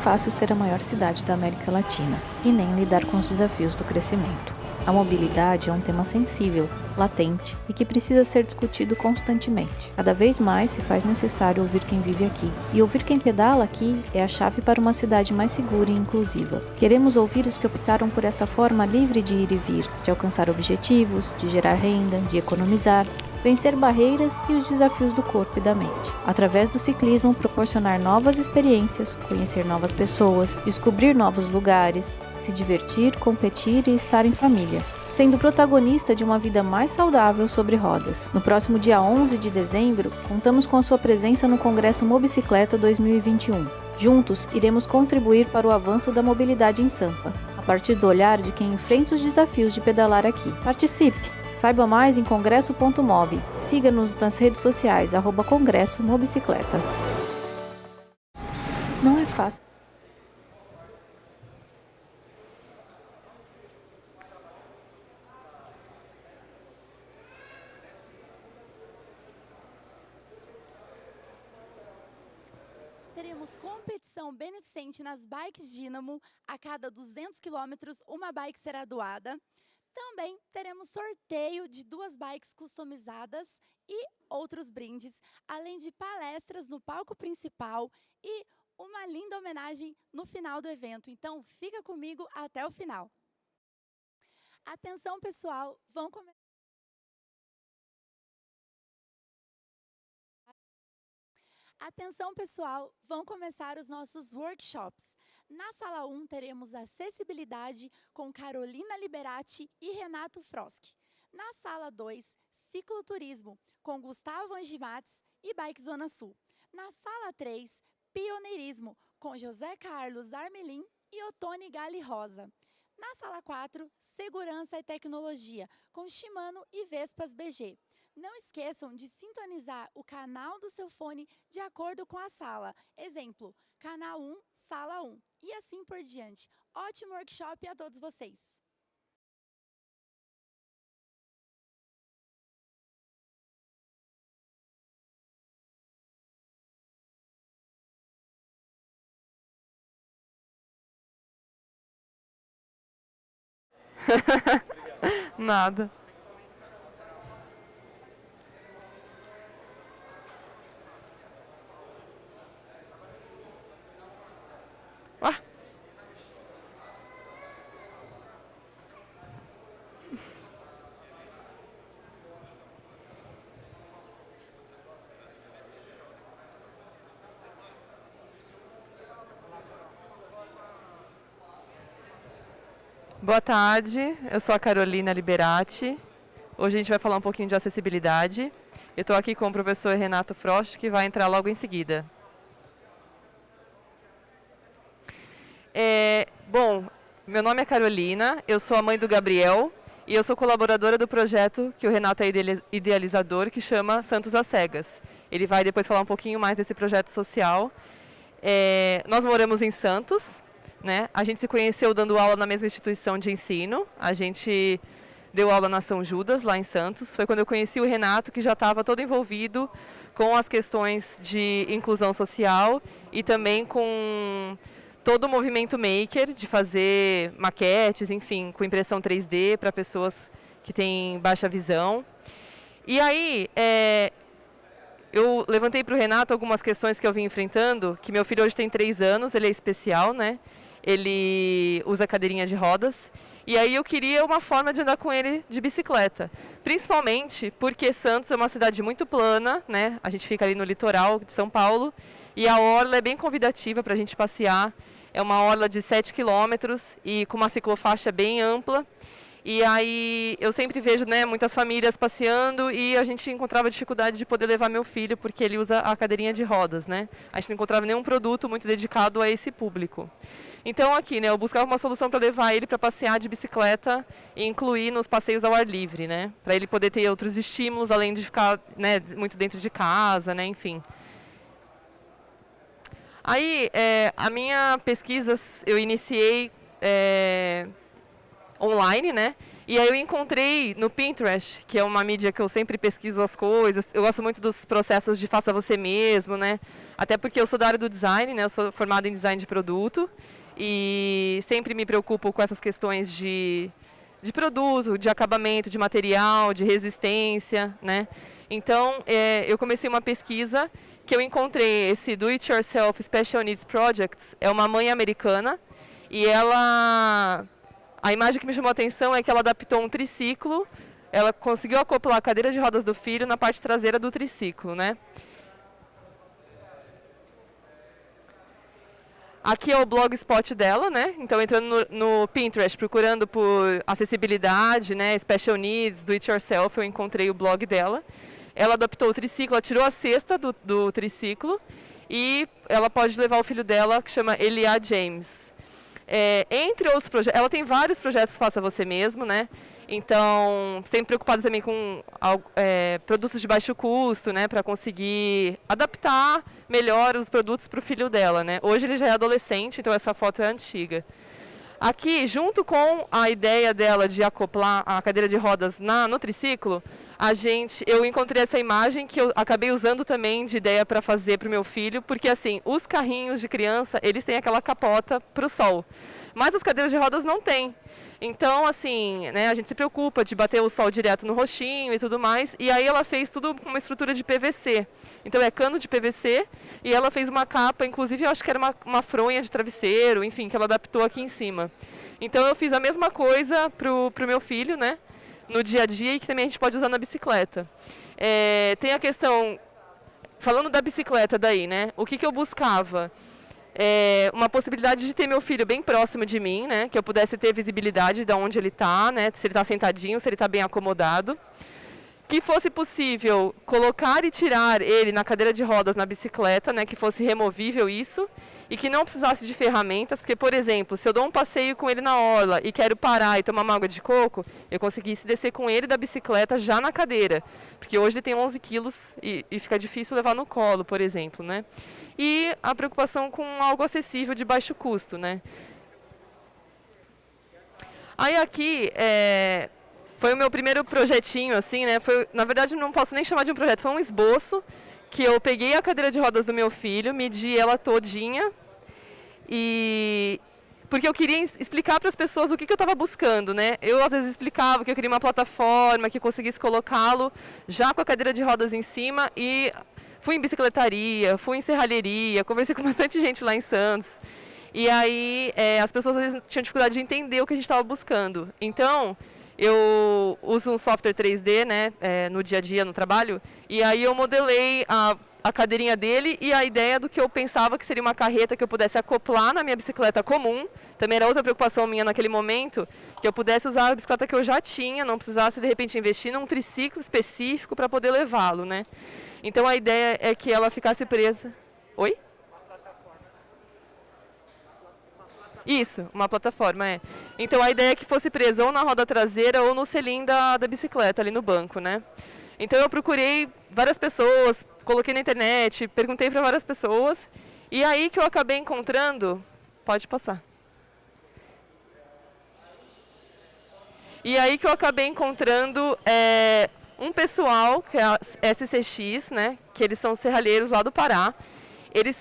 fácil ser a maior cidade da América Latina e nem lidar com os desafios do crescimento. A mobilidade é um tema sensível, latente e que precisa ser discutido constantemente. Cada vez mais se faz necessário ouvir quem vive aqui. E ouvir quem pedala aqui é a chave para uma cidade mais segura e inclusiva. Queremos ouvir os que optaram por essa forma livre de ir e vir, de alcançar objetivos, de gerar renda, de economizar, vencer barreiras e os desafios do corpo e da mente. Através do ciclismo, proporcionar novas experiências, conhecer novas pessoas, descobrir novos lugares, se divertir, competir e estar em família, sendo protagonista de uma vida mais saudável sobre rodas. No próximo dia 11 de dezembro, contamos com a sua presença no Congresso Mobicicleta 2021. Juntos, iremos contribuir para o avanço da mobilidade em Sampa, a partir do olhar de quem enfrenta os desafios de pedalar aqui. Participe! Saiba mais em congresso.mob. Siga-nos nas redes sociais, @Congresso Mobicicleta. Não é fácil. Teremos competição beneficente nas bikes Dínamo. A cada 200 quilômetros, uma bike será doada. Também teremos sorteio de 2 bikes customizadas e outros brindes, além de palestras no palco principal e uma linda homenagem no final do evento. Então, fica comigo até o final. Atenção, pessoal, vão começar os nossos workshops. Na sala 1, teremos acessibilidade com Carolina Liberati e Renato Froski. Na sala 2, cicloturismo com Gustavo Angimates e Bike Zona Sul. Na sala 3, pioneirismo com José Carlos Armelin e Otone Gali Rosa. Na sala 4, segurança e tecnologia com Shimano e Vespas BG. Não esqueçam de sintonizar o canal do seu fone de acordo com a sala. Exemplo, canal 1, sala 1. E assim por diante. Ótimo workshop a todos vocês! Nada. Ah. Boa tarde, eu sou a Carolina Liberati. Hoje a gente vai falar um pouquinho de acessibilidade. Eu estou aqui com o professor Renato Frost, que vai entrar logo em seguida. Bom, meu nome é Carolina, eu sou a mãe do Gabriel e eu sou colaboradora do projeto que o Renato é idealizador, que chama Santos às Cegas. Ele vai depois falar um pouquinho mais desse projeto social. Nós moramos em Santos, né? A gente se conheceu dando aula na mesma instituição de ensino. A gente deu aula na São Judas, lá em Santos. Foi quando eu conheci o Renato, que já estava todo envolvido com as questões de inclusão social e também com todo o movimento maker, de fazer maquetes, enfim, com impressão 3D para pessoas que têm baixa visão. E aí, eu levantei para o Renato algumas questões que eu vim enfrentando, que meu filho hoje tem 3 anos, ele é especial, né? Ele usa cadeirinha de rodas. E aí eu queria uma forma de andar com ele de bicicleta. Principalmente porque Santos é uma cidade muito plana, né? A gente fica ali no litoral de São Paulo. E a orla é bem convidativa para a gente passear. É uma orla de 7 quilômetros e com uma ciclofaixa bem ampla. E aí eu sempre vejo, né, muitas famílias passeando e a gente encontrava dificuldade de poder levar meu filho porque ele usa a cadeirinha de rodas, né? A gente não encontrava nenhum produto muito dedicado a esse público. Então aqui, né, eu buscava uma solução para levar ele para passear de bicicleta e incluir nos passeios ao ar livre, né? Para ele poder ter outros estímulos além de ficar, né, muito dentro de casa, né, enfim. Aí, a minha pesquisa eu iniciei online, né? E aí eu encontrei no Pinterest, que é uma mídia que eu sempre pesquiso as coisas. Eu gosto muito dos processos de faça você mesmo, né? Até porque eu sou da área do design, né? Eu sou formada em design de produto e sempre me preocupo com essas questões de produto, de acabamento, de material, de resistência, né? Então, eu comecei uma pesquisa que eu encontrei esse Do It Yourself Special Needs Projects, é uma mãe americana, e ela, a imagem que me chamou a atenção é que ela adaptou um triciclo, ela conseguiu acoplar a cadeira de rodas do filho na parte traseira do triciclo, né? Aqui é o blogspot dela, né? Então, entrando no Pinterest, procurando por acessibilidade, né? Special Needs, Do It Yourself, eu encontrei o blog dela. Ela adaptou o triciclo, ela tirou a cesta do triciclo e ela pode levar o filho dela, que chama Elia James. Entre outros projetos, ela tem vários projetos Faça Você Mesmo, né? Então, sempre preocupada também com produtos de baixo custo, né? Para conseguir adaptar melhor os produtos para o filho dela, né? Hoje ele já é adolescente, então essa foto é antiga. Aqui, junto com a ideia dela de acoplar a cadeira de rodas no triciclo, eu encontrei essa imagem que eu acabei usando também de ideia para fazer para o meu filho, porque assim, os carrinhos de criança, eles têm aquela capota para o sol, mas as cadeiras de rodas não têm. Então, assim, né, a gente se preocupa de bater o sol direto no roxinho e tudo mais, e aí ela fez tudo com uma estrutura de PVC. Então é cano de PVC, e ela fez uma capa, inclusive eu acho que era uma fronha de travesseiro, enfim, que ela adaptou aqui em cima. Então eu fiz a mesma coisa pro meu filho, né, no dia a dia, e que também a gente pode usar na bicicleta. Tem a questão, falando da bicicleta daí, né, o que eu buscava? Uma possibilidade de ter meu filho bem próximo de mim, né, que eu pudesse ter visibilidade de onde ele está, né, se ele está sentadinho, se ele está bem acomodado. Que fosse possível colocar e tirar ele na cadeira de rodas na bicicleta, né, que fosse removível isso, e que não precisasse de ferramentas, porque, por exemplo, se eu dou um passeio com ele na orla e quero parar e tomar uma água de coco, eu conseguisse descer com ele da bicicleta já na cadeira, porque hoje ele tem 11 quilos e fica difícil levar no colo, por exemplo, né. E a preocupação com algo acessível de baixo custo, né. Aí aqui, foi o meu primeiro projetinho, assim, né, na verdade não posso nem chamar de um projeto, foi um esboço, que eu peguei a cadeira de rodas do meu filho, medi ela todinha, porque eu queria explicar para as pessoas o que eu estava buscando, né. Eu, às vezes, explicava que eu queria uma plataforma que conseguisse colocá-lo já com a cadeira de rodas em cima, e fui em bicicletaria, fui em serralheria, conversei com bastante gente lá em Santos. E aí as pessoas às vezes tinham dificuldade de entender o que a gente estava buscando. Então, eu uso um software 3D, né, no dia a dia, no trabalho, e aí eu modelei a cadeirinha dele e a ideia do que eu pensava que seria uma carreta que eu pudesse acoplar na minha bicicleta comum. Também era outra preocupação minha naquele momento, que eu pudesse usar a bicicleta que eu já tinha, não precisasse de repente investir num triciclo específico para poder levá-lo, né. Então a ideia é que ela ficasse presa. Oi? Isso, uma plataforma, Então a ideia é que fosse presa ou na roda traseira ou no selim da bicicleta, ali no banco, né? Então eu procurei várias pessoas, coloquei na internet, perguntei para várias pessoas, e aí que eu acabei encontrando... Pode passar. E aí que eu acabei encontrando um pessoal, que é a SCX, né? Que eles são serralheiros lá do Pará. Eles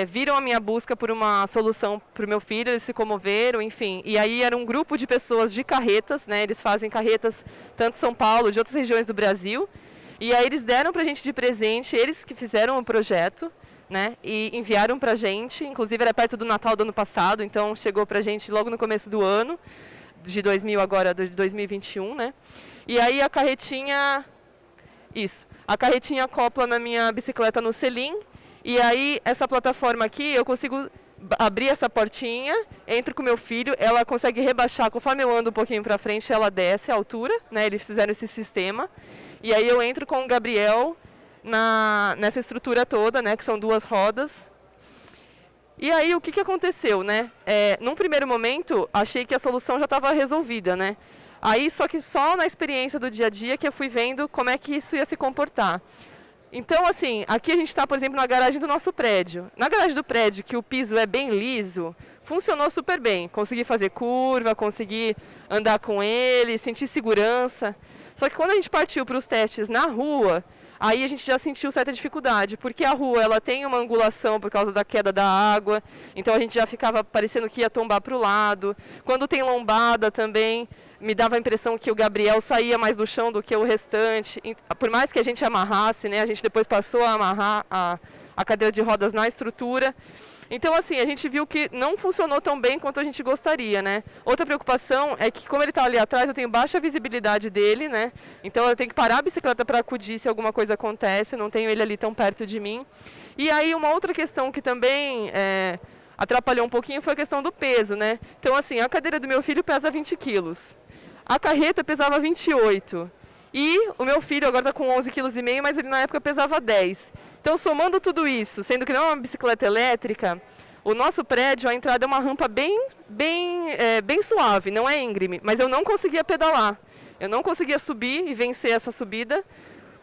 viram a minha busca por uma solução para o meu filho, eles se comoveram, enfim. E aí era um grupo de pessoas de carretas, né? Eles fazem carretas tanto de São Paulo, de outras regiões do Brasil. E aí eles deram para a gente de presente, eles que fizeram o projeto, né? E enviaram para a gente, inclusive era perto do Natal do ano passado, então chegou para a gente logo no começo do ano, de 2021, né? E aí a carretinha... Isso. A carretinha acopla na minha bicicleta no selim. E aí, essa plataforma aqui, eu consigo abrir essa portinha, entro com meu filho, ela consegue rebaixar, conforme eu ando um pouquinho para frente, ela desce a altura, né, eles fizeram esse sistema. E aí eu entro com o Gabriel nessa estrutura toda, né, que são 2 rodas. E aí, o que aconteceu, né? Num primeiro momento, achei que a solução já estava resolvida, né? Aí, só na experiência do dia a dia que eu fui vendo como é que isso ia se comportar. Então, assim, aqui a gente está, por exemplo, na garagem do nosso prédio. Na garagem do prédio, que o piso é bem liso, funcionou super bem. Consegui fazer curva, consegui andar com ele, sentir segurança. Só que quando a gente partiu para os testes na rua, aí a gente já sentiu certa dificuldade, porque a rua ela tem uma angulação por causa da queda da água, então a gente já ficava parecendo que ia tombar para o lado. Quando tem lombada também, me dava a impressão que o Gabriel saía mais do chão do que o restante. Por mais que a gente amarrasse, né, a gente depois passou a amarrar a cadeira de rodas na estrutura. Então, assim, a gente viu que não funcionou tão bem quanto a gente gostaria, né? Outra preocupação é que, como ele está ali atrás, eu tenho baixa visibilidade dele, né? Então, eu tenho que parar a bicicleta para acudir se alguma coisa acontece, não tenho ele ali tão perto de mim. E aí, uma outra questão que também atrapalhou um pouquinho foi a questão do peso, né? Então, assim, a cadeira do meu filho pesa 20 quilos. A carreta pesava 28. E o meu filho agora está com 11,5 kg, mas ele na época pesava 10. Então, somando tudo isso, sendo que não é uma bicicleta elétrica, o nosso prédio, a entrada é uma rampa bem suave, não é íngreme, mas eu não conseguia pedalar. Eu não conseguia subir e vencer essa subida,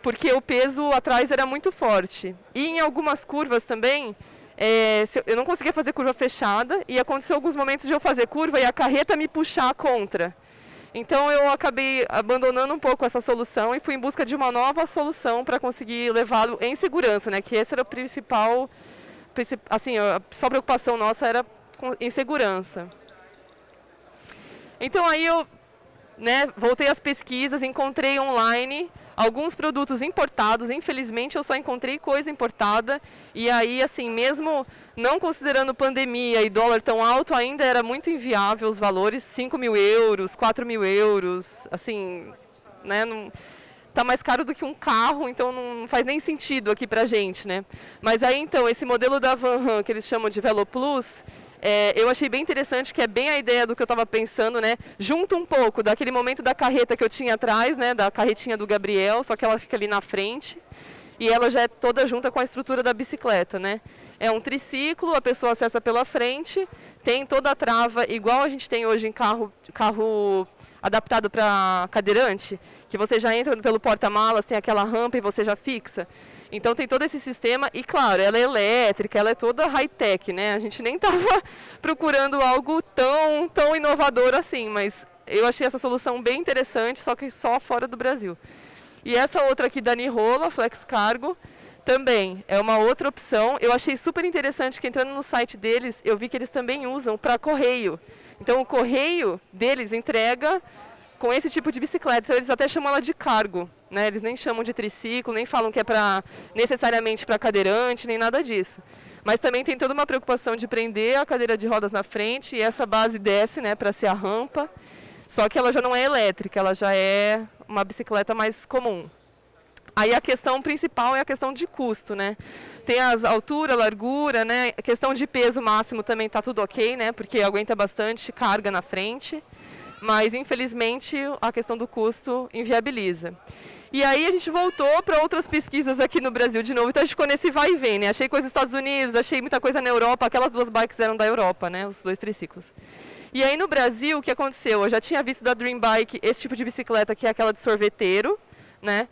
porque o peso atrás era muito forte. E em algumas curvas também, eu não conseguia fazer curva fechada, e aconteceu alguns momentos de eu fazer curva e a carreta me puxar contra. Então, eu acabei abandonando um pouco essa solução e fui em busca de uma nova solução para conseguir levá-lo em segurança, né? Que essa era a principal preocupação nossa, era em segurança. Então, aí eu voltei às pesquisas, encontrei online alguns produtos importados. Infelizmente, eu só encontrei coisa importada. E aí, assim, mesmo não considerando pandemia e dólar tão alto, ainda era muito inviável os valores, 5.000 euros, 4.000 euros, assim, né, não, tá mais caro do que um carro, então não faz nem sentido aqui pra gente, né. Mas aí, então, esse modelo da Van Ram, que eles chamam de Velo Plus, eu achei bem interessante, que é bem a ideia do que eu estava pensando, né, junta um pouco daquele momento da carreta que eu tinha atrás, né, da carretinha do Gabriel, só que ela fica ali na frente, e ela já é toda junta com a estrutura da bicicleta, né. É um triciclo, a pessoa acessa pela frente, tem toda a trava, igual a gente tem hoje em carro adaptado para cadeirante, que você já entra pelo porta-malas, tem aquela rampa e você já fixa. Então tem todo esse sistema e, claro, ela é elétrica, ela é toda high-tech, né? A gente nem estava procurando algo tão inovador assim, mas eu achei essa solução bem interessante, só que só fora do Brasil. E essa outra aqui da Nirola, Flex Cargo, também é uma outra opção. Eu achei super interessante que, entrando no site deles, eu vi que eles também usam para correio. Então, o correio deles entrega com esse tipo de bicicleta. Então, eles até chamam ela de cargo, né? Eles nem chamam de triciclo, nem falam que é necessariamente para cadeirante, nem nada disso. Mas também tem toda uma preocupação de prender a cadeira de rodas na frente e essa base desce, né, para ser a rampa. Só que ela já não é elétrica, ela já é uma bicicleta mais comum. Aí a questão principal é a questão de custo, né? Tem as altura, largura, né? A questão de peso máximo também está tudo ok, né? Porque aguenta bastante carga na frente. Mas, infelizmente, a questão do custo inviabiliza. E aí a gente voltou para outras pesquisas aqui no Brasil de novo. Então a gente ficou nesse vai e vem, né? Achei coisa nos Estados Unidos, achei muita coisa na Europa. Aquelas duas bikes eram da Europa, né? Os dois triciclos. E aí no Brasil, o que aconteceu? Eu já tinha visto da Dream Bike esse tipo de bicicleta, que é aquela de sorveteiro, né?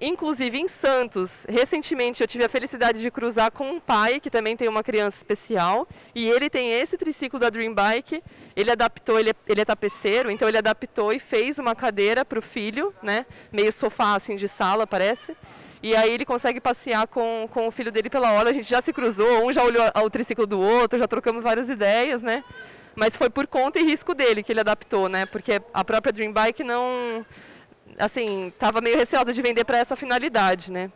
Inclusive em Santos, recentemente eu tive a felicidade de cruzar com um pai que também tem uma criança especial, e ele tem esse triciclo da Dream Bike. Ele adaptou, ele é tapeceiro, então ele adaptou e fez uma cadeira para o filho, né, meio sofá assim de sala, parece, e aí ele consegue passear com o filho dele pela hora. A gente já se cruzou, um já olhou o triciclo do outro, já trocamos várias ideias, né, mas foi por conta e risco dele que ele adaptou, né, porque a própria Dream Bike não... assim, estava meio receosa de vender para essa finalidade, né?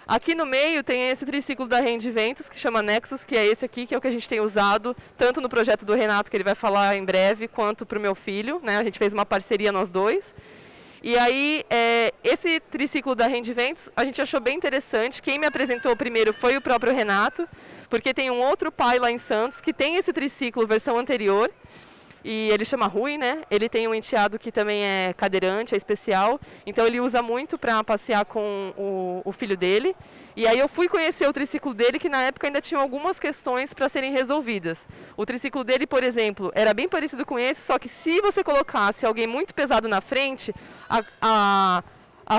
Aqui no meio tem esse triciclo da Rendiventos, que chama Nexus, que é esse aqui, que é o que a gente tem usado, tanto no projeto do Renato, que ele vai falar em breve, quanto para o meu filho, né? A gente fez uma parceria nós dois. E aí, esse triciclo da Rendiventos, a gente achou bem interessante. Quem me apresentou primeiro foi o próprio Renato, porque tem um outro pai lá em Santos que tem esse triciclo versão anterior, e ele chama Rui, né? Ele tem um enteado que também é cadeirante, é especial. Então ele usa muito para passear com o filho dele. E aí eu fui conhecer o triciclo dele, que na época ainda tinha algumas questões para serem resolvidas. O triciclo dele, por exemplo, era bem parecido com esse, só que se você colocasse alguém muito pesado na frente, a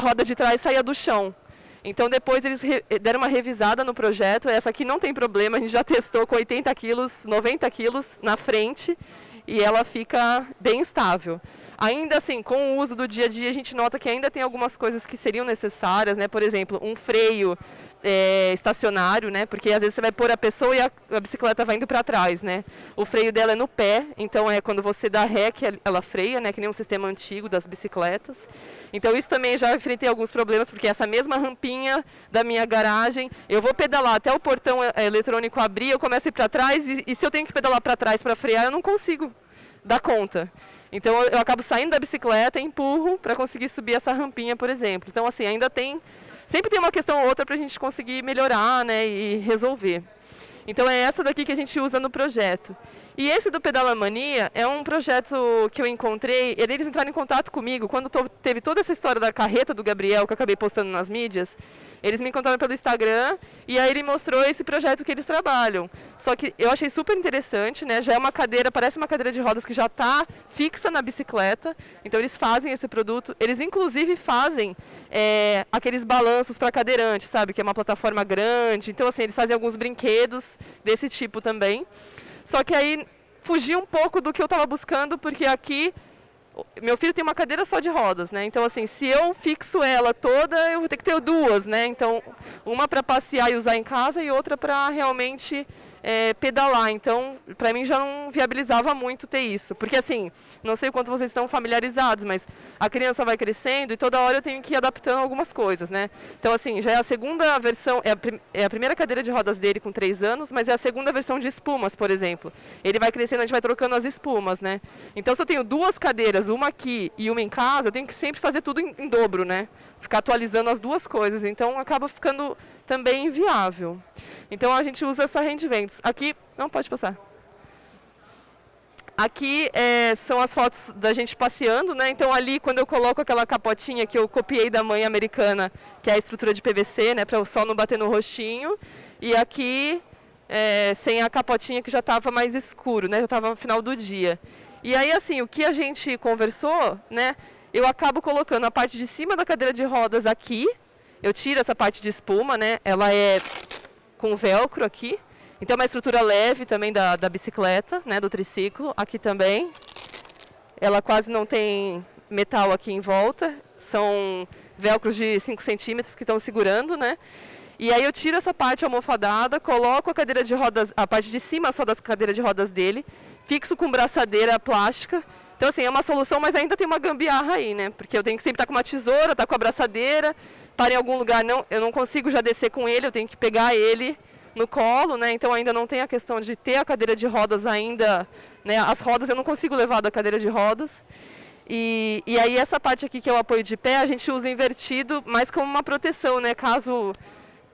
roda de trás saía do chão. Então depois eles deram uma revisada no projeto, essa aqui não tem problema, a gente já testou com 80 quilos, 90 quilos na frente e ela fica bem estável. Ainda assim, com o uso do dia a dia, a gente nota que ainda tem algumas coisas que seriam necessárias, né? Por exemplo, um freio estacionário, né? Porque às vezes você vai pôr a pessoa e a bicicleta vai indo para trás, né? O freio dela é no pé, então é quando você dá ré que ela freia, né? Que nem um sistema antigo das bicicletas. Então isso também já enfrentei alguns problemas, porque essa mesma rampinha da minha garagem, eu vou pedalar até o portão eletrônico abrir, eu começo a ir para trás e se eu tenho que pedalar para trás para frear, eu não consigo dar conta. Então eu acabo saindo da bicicleta e empurro para conseguir subir essa rampinha, por exemplo. Então assim, ainda sempre tem uma questão ou outra para a gente conseguir melhorar, né, e resolver. Então é essa daqui que a gente usa no projeto. E esse do Pedalamania é um projeto que eu encontrei, eles entraram em contato comigo quando teve toda essa história da carreta do Gabriel, que eu acabei postando nas mídias. Eles me encontraram pelo Instagram e aí ele mostrou esse projeto que eles trabalham. Só que eu achei super interessante, né? Já é uma cadeira, parece uma cadeira de rodas que já está fixa na bicicleta. Então eles fazem esse produto. Eles inclusive fazem aqueles balanços para cadeirante, sabe? Que é uma plataforma grande. Então assim, eles fazem alguns brinquedos desse tipo também. Só que aí fugi um pouco do que eu estava buscando, porque aqui meu filho tem uma cadeira só de rodas, né? Então, assim, se eu fixo ela toda, eu vou ter que ter duas, né? Então, uma para passear e usar em casa e outra para realmente pedalar. Então, para mim já não viabilizava muito ter isso. Porque, assim, não sei o quanto vocês estão familiarizados, mas a criança vai crescendo e toda hora eu tenho que ir adaptando algumas coisas, né? Então, assim, já é a segunda versão, é a primeira cadeira de rodas dele com 3 anos, mas é a segunda versão de espumas, por exemplo. Ele vai crescendo, a gente vai trocando as espumas, né? Então, se eu tenho 2 cadeiras, uma aqui e uma em casa, eu tenho que sempre fazer tudo em dobro, né? Ficar atualizando as 2 coisas. Então, acaba ficando também inviável. Então, a gente usa essa Handventos. Aqui, não pode passar. Aqui são as fotos da gente passeando, né? Então ali quando eu coloco aquela capotinha que eu copiei da mãe americana, que é a estrutura de PVC, né? Para o sol não bater no rostinho. E aqui sem a capotinha que já estava mais escuro, né? Já estava no final do dia. E aí assim, o que a gente conversou, né? Eu acabo colocando a parte de cima da cadeira de rodas aqui. Eu tiro essa parte de espuma, né? Ela é com velcro aqui. Então é uma estrutura leve também da bicicleta, né, do triciclo, aqui também. Ela quase não tem metal aqui em volta, são velcros de 5 centímetros que estão segurando, né? E aí eu tiro essa parte almofadada, coloco a cadeira de rodas, a parte de cima só da cadeira de rodas dele, fixo com braçadeira plástica. Então assim, é uma solução, mas ainda tem uma gambiarra aí, né? Porque eu tenho que sempre estar com uma tesoura, estar com a braçadeira, para em algum lugar, eu não consigo já descer com ele, eu tenho que pegar ele no colo, né? Então ainda não tem a questão de ter a cadeira de rodas ainda, né? As rodas eu não consigo levar da cadeira de rodas. E aí essa parte aqui que é o apoio de pé, a gente usa invertido, mais como uma proteção, né? Caso,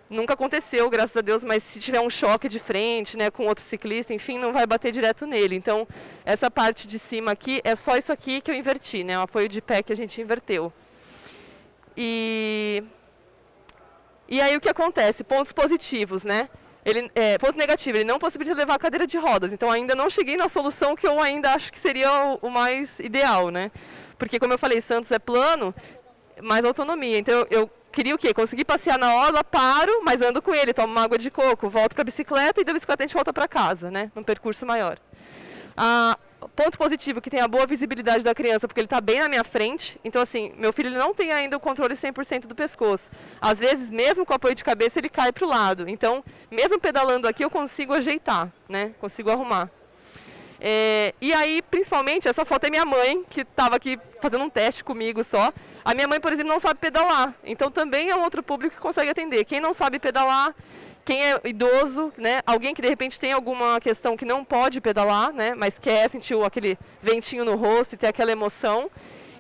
nunca aconteceu, graças a Deus, mas se tiver um choque de frente, né, com outro ciclista, enfim, não vai bater direto nele. Então, essa parte de cima aqui, é só isso aqui que eu inverti, né? O apoio de pé que a gente inverteu. E aí o que acontece? Pontos positivos, né? Ponto negativo, ele não possibilita levar a cadeira de rodas, então ainda não cheguei na solução que eu ainda acho que seria o mais ideal, né? Porque como eu falei, Santos é plano, mais autonomia, então eu queria o quê? Conseguir passear na orla, paro, mas ando com ele, tomo uma água de coco, volto para a bicicleta e da bicicleta a gente volta para casa, né? Num percurso maior. Ponto positivo, que tem a boa visibilidade da criança, porque ele está bem na minha frente. Então, assim, meu filho ele não tem ainda o controle 100% do pescoço. Às vezes, mesmo com o apoio de cabeça, ele cai para o lado. Então, mesmo pedalando aqui, eu consigo ajeitar, né? Consigo arrumar. E aí, principalmente, essa foto é minha mãe, que estava aqui fazendo um teste comigo só. A minha mãe, por exemplo, não sabe pedalar. Então, também é um outro público que consegue atender. Quem não sabe pedalar, quem é idoso, né? Alguém que de repente tem alguma questão que não pode pedalar, né? Mas quer sentir aquele ventinho no rosto e ter aquela emoção.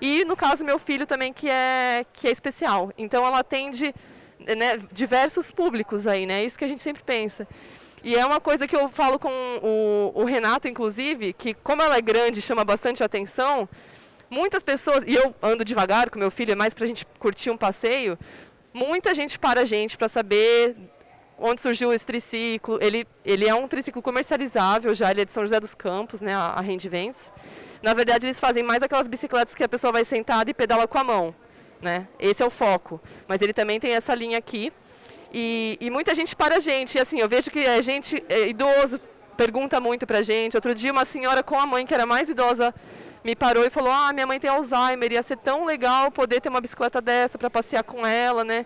E no caso meu filho também que é especial. Então ela atende, né, diversos públicos aí, né? Isso que a gente sempre pensa. E é uma coisa que eu falo com o Renato, inclusive, que como ela é grande e chama bastante atenção, muitas pessoas, e eu ando devagar com meu filho, é mais para a gente curtir um passeio, muita gente para a gente para saber onde surgiu esse triciclo. Ele é um triciclo comercializável já, ele é de São José dos Campos, né, a Handventos. Na verdade, eles fazem mais aquelas bicicletas que a pessoa vai sentada e pedala com a mão. né? Esse é o foco. Mas ele também tem essa linha aqui. E muita gente para a gente. E assim, eu vejo que a gente, idoso, pergunta muito pra gente. Outro dia uma senhora com a mãe, que era mais idosa, me parou e falou: ah, minha mãe tem Alzheimer, ia ser tão legal poder ter uma bicicleta dessa para passear com ela, né?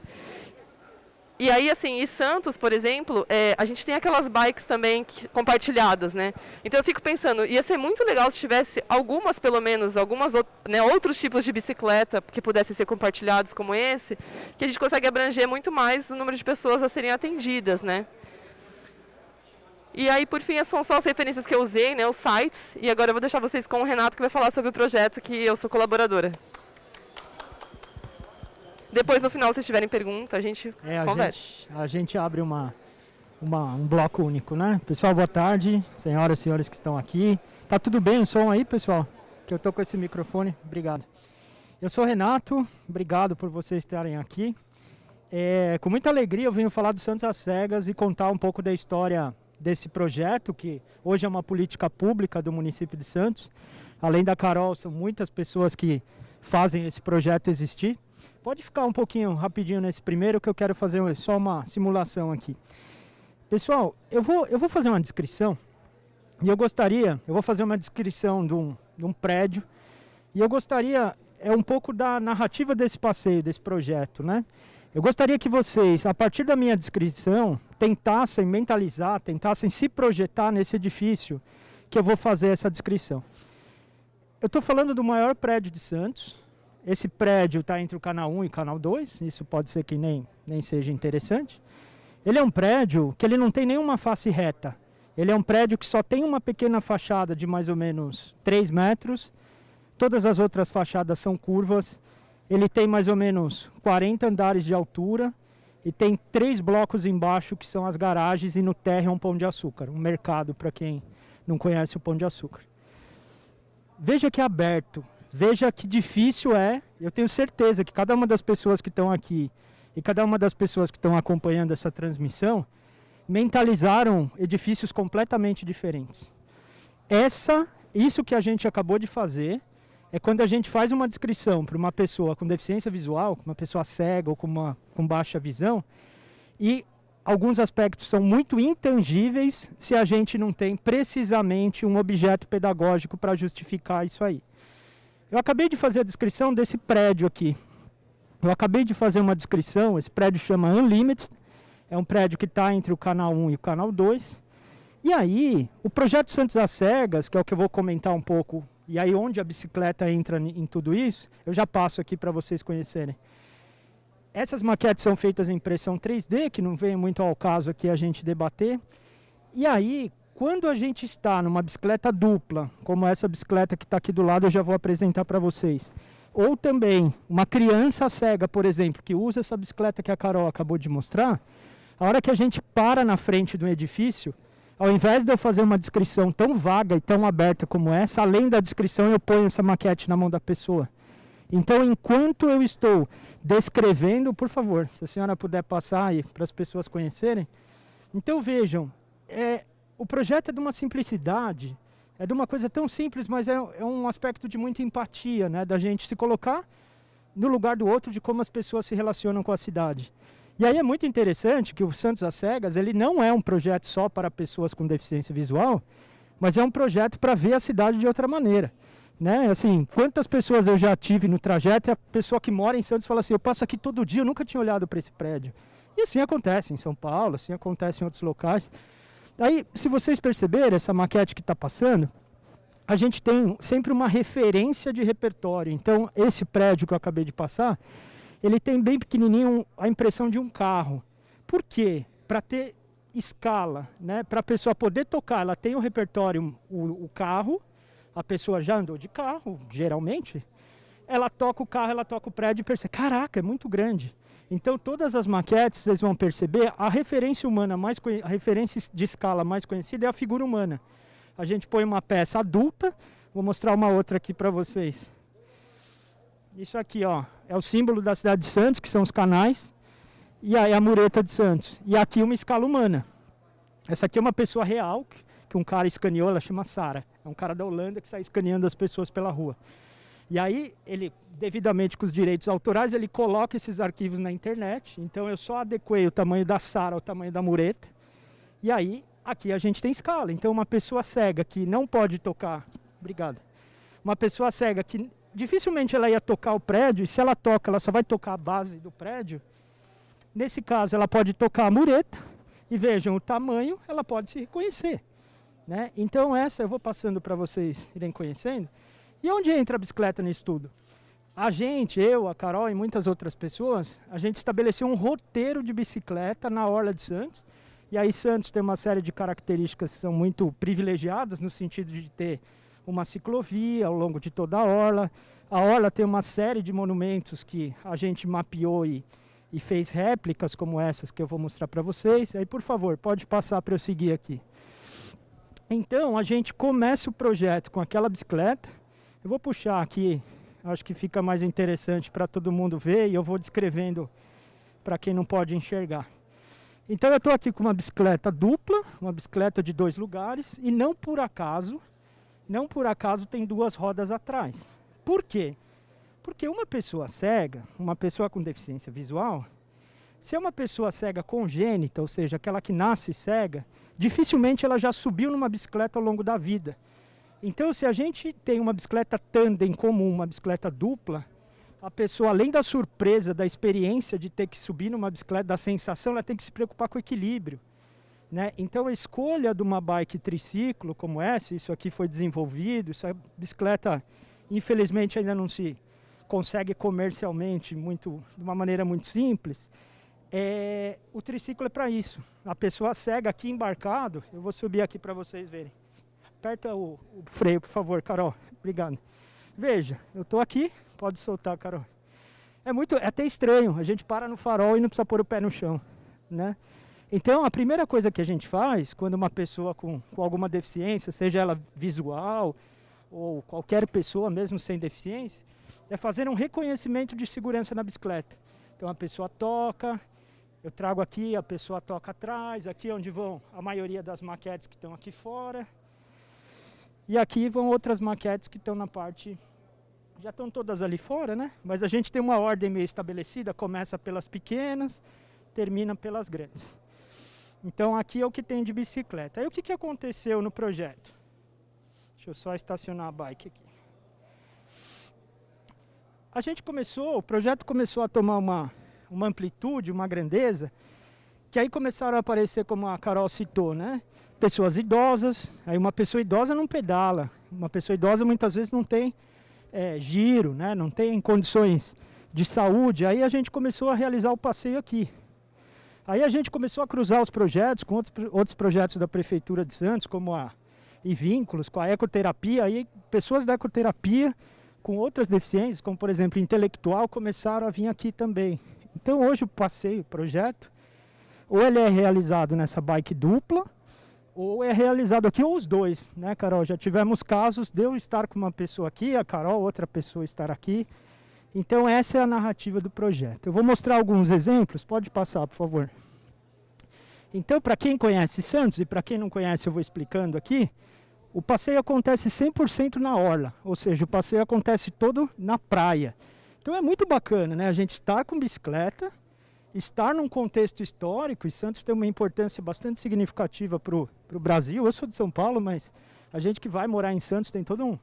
E aí, assim, em Santos, por exemplo, a gente tem aquelas bikes também compartilhadas, né? Então eu fico pensando, ia ser muito legal se tivesse algumas, pelo menos, né, outros tipos de bicicleta que pudessem ser compartilhados como esse, que a gente consegue abranger muito mais o número de pessoas a serem atendidas, né? E aí, por fim, são só as referências que eu usei, né, os sites. E agora eu vou deixar vocês com o Renato, que vai falar sobre o projeto, que eu sou colaboradora. Depois, no final, se vocês tiverem pergunta, a gente conversa. A gente abre um bloco único, né? Pessoal, boa tarde. Senhoras e senhores que estão aqui. Tá tudo bem o som aí, pessoal? Que eu tô com esse microfone. Obrigado. Eu sou o Renato. Obrigado por vocês estarem aqui. Com muita alegria eu venho falar do Santos às Cegas e contar um pouco da história desse projeto, que hoje é uma política pública do município de Santos. Além da Carol, são muitas pessoas que fazem esse projeto existir. Pode ficar um pouquinho rapidinho nesse primeiro, que eu quero fazer só uma simulação aqui. Pessoal, eu vou fazer uma descrição, e eu vou fazer uma descrição de um prédio, e eu gostaria, um pouco da narrativa desse passeio, desse projeto, né? Eu gostaria que vocês, a partir da minha descrição, tentassem mentalizar, tentassem se projetar nesse edifício que eu vou fazer essa descrição. Eu estou falando do maior prédio de Santos. Esse prédio está entre o canal 1 e o canal 2, isso pode ser que nem seja interessante. Ele é um prédio que ele não tem nenhuma face reta. Ele é um prédio que só tem uma pequena fachada de mais ou menos 3 metros. Todas as outras fachadas são curvas. Ele tem mais ou menos 40 andares de altura e tem 3 blocos embaixo que são as garagens, e no térreo é um Pão de Açúcar, um mercado para quem não conhece o Pão de Açúcar. Veja que aberto. Veja que difícil é, eu tenho certeza que cada uma das pessoas que estão aqui e cada uma das pessoas que estão acompanhando essa transmissão mentalizaram edifícios completamente diferentes. Isso que a gente acabou de fazer é quando a gente faz uma descrição para uma pessoa com deficiência visual, uma pessoa cega ou com baixa visão, e alguns aspectos são muito intangíveis se a gente não tem precisamente um objeto pedagógico para justificar isso aí. Eu acabei de fazer a descrição desse prédio aqui. Eu acabei de fazer uma descrição, esse prédio chama Unlimited, é um prédio que está entre o canal 1 e o canal 2. E aí, o projeto Santos às Cegas, que é o que eu vou comentar um pouco, e aí onde a bicicleta entra em tudo isso, eu já passo aqui para vocês conhecerem. Essas maquetes são feitas em impressão 3D, que não vem muito ao caso aqui a gente debater. E aí, quando a gente está numa bicicleta dupla, como essa bicicleta que está aqui do lado, eu já vou apresentar para vocês. Ou também uma criança cega, por exemplo, que usa essa bicicleta que a Carol acabou de mostrar, a hora que a gente para na frente do edifício, ao invés de eu fazer uma descrição tão vaga e tão aberta como essa, além da descrição eu ponho essa maquete na mão da pessoa. Então, enquanto eu estou descrevendo, por favor, se a senhora puder passar aí para as pessoas conhecerem. Então, vejam, o projeto é de uma simplicidade, é de uma coisa tão simples, mas é um aspecto de muita empatia, né? Da gente se colocar no lugar do outro, de como as pessoas se relacionam com a cidade. E aí é muito interessante que o Santos às Cegas, ele não é um projeto só para pessoas com deficiência visual, mas é um projeto para ver a cidade de outra maneira. Né? Assim, quantas pessoas eu já tive no trajeto e a pessoa que mora em Santos fala assim, eu passo aqui todo dia, eu nunca tinha olhado para esse prédio. E assim acontece em São Paulo, assim acontece em outros locais. Aí, se vocês perceberem, essa maquete que está passando, a gente tem sempre uma referência de repertório. Então, esse prédio que eu acabei de passar, ele tem bem pequenininho a impressão de um carro. Por quê? Para ter escala, né? Para a pessoa poder tocar, ela tem o repertório, o carro, a pessoa já andou de carro, geralmente, ela toca o carro, ela toca o prédio e percebe, caraca, é muito grande. Então, todas as maquetes, vocês vão perceber, a referência humana, a referência de escala mais conhecida é a figura humana. A gente põe uma peça adulta, vou mostrar uma outra aqui para vocês. Isso aqui, ó, é o símbolo da cidade de Santos, que são os canais, e aí a mureta de Santos. E aqui uma escala humana. Essa aqui é uma pessoa real, que um cara escaneou, ela chama Sara. É um cara da Holanda que sai escaneando as pessoas pela rua. E aí, ele, devidamente com os direitos autorais, ele coloca esses arquivos na internet. Então, eu só adequei o tamanho da Sara ao tamanho da mureta. E aí, aqui a gente tem escala. Então, uma pessoa cega que não pode tocar... Obrigado. Uma pessoa cega que dificilmente ela ia tocar o prédio, e se ela toca, ela só vai tocar a base do prédio. Nesse caso, ela pode tocar a mureta, e vejam o tamanho, ela pode se reconhecer. Né? Então, essa eu vou passando para vocês irem conhecendo. E onde entra a bicicleta nisso tudo? A gente, eu, a Carol e muitas outras pessoas, a gente estabeleceu um roteiro de bicicleta na Orla de Santos. E aí Santos tem uma série de características que são muito privilegiadas, no sentido de ter uma ciclovia ao longo de toda a Orla. A Orla tem uma série de monumentos que a gente mapeou e fez réplicas como essas que eu vou mostrar para vocês. Aí, por favor, pode passar para eu seguir aqui. Então, a gente começa o projeto com aquela bicicleta. Eu vou puxar aqui, acho que fica mais interessante para todo mundo ver, e eu vou descrevendo para quem não pode enxergar. Então, eu estou aqui com uma bicicleta dupla, uma bicicleta de 2 lugares, e não por acaso tem 2 rodas atrás. Por quê? Porque uma pessoa cega, uma pessoa com deficiência visual, se é uma pessoa cega congênita, ou seja, aquela que nasce cega, dificilmente ela já subiu numa bicicleta ao longo da vida. Então, se a gente tem uma bicicleta tandem comum, uma bicicleta dupla, a pessoa, além da surpresa, da experiência de ter que subir numa bicicleta, da sensação, ela tem que se preocupar com o equilíbrio. Né? Então, a escolha de uma bike triciclo como essa, isso aqui foi desenvolvido, essa bicicleta, infelizmente, ainda não se consegue comercialmente de uma maneira muito simples. O triciclo é para isso. A pessoa cega aqui embarcado, eu vou subir aqui para vocês verem. Aperta o freio, por favor, Carol. Obrigado. Veja, eu estou aqui, pode soltar, Carol. É até estranho, a gente para no farol e não precisa pôr o pé no chão, né? Então, a primeira coisa que a gente faz, quando uma pessoa com alguma deficiência, seja ela visual ou qualquer pessoa, mesmo sem deficiência, é fazer um reconhecimento de segurança na bicicleta. Então, a pessoa toca, eu trago aqui, a pessoa toca atrás, aqui é onde vão a maioria das maquetes que estão aqui fora. E aqui vão outras maquetes que estão na parte... Já estão todas ali fora, né? Mas a gente tem uma ordem meio estabelecida, começa pelas pequenas, termina pelas grandes. Então aqui é o que tem de bicicleta. Aí o que aconteceu no projeto? Deixa eu só estacionar a bike aqui. O projeto começou a tomar uma amplitude, uma grandeza, que aí começaram a aparecer, como a Carol citou, né? Pessoas idosas, aí uma pessoa idosa não pedala, uma pessoa idosa muitas vezes não tem giro, né? Não tem condições de saúde, aí a gente começou a realizar o passeio aqui. Aí a gente começou a cruzar os projetos com outros projetos da Prefeitura de Santos, como e vínculos com a ecoterapia, aí pessoas da ecoterapia com outras deficiências, como por exemplo intelectual, começaram a vir aqui também. Então hoje o passeio, o projeto, ou ele é realizado nessa bike dupla, ou é realizado aqui, ou os dois, né, Carol? Já tivemos casos de eu estar com uma pessoa aqui, a Carol, outra pessoa estar aqui. Então essa é a narrativa do projeto. Eu vou mostrar alguns exemplos, pode passar, por favor. Então, para quem conhece Santos, e para quem não conhece eu vou explicando aqui, o passeio acontece 100% na orla, ou seja, o passeio acontece todo na praia. Então é muito bacana, né? A gente estar com bicicleta, estar num contexto histórico, e Santos tem uma importância bastante significativa para o Brasil. Eu sou de São Paulo, mas a gente que vai morar em Santos tem todo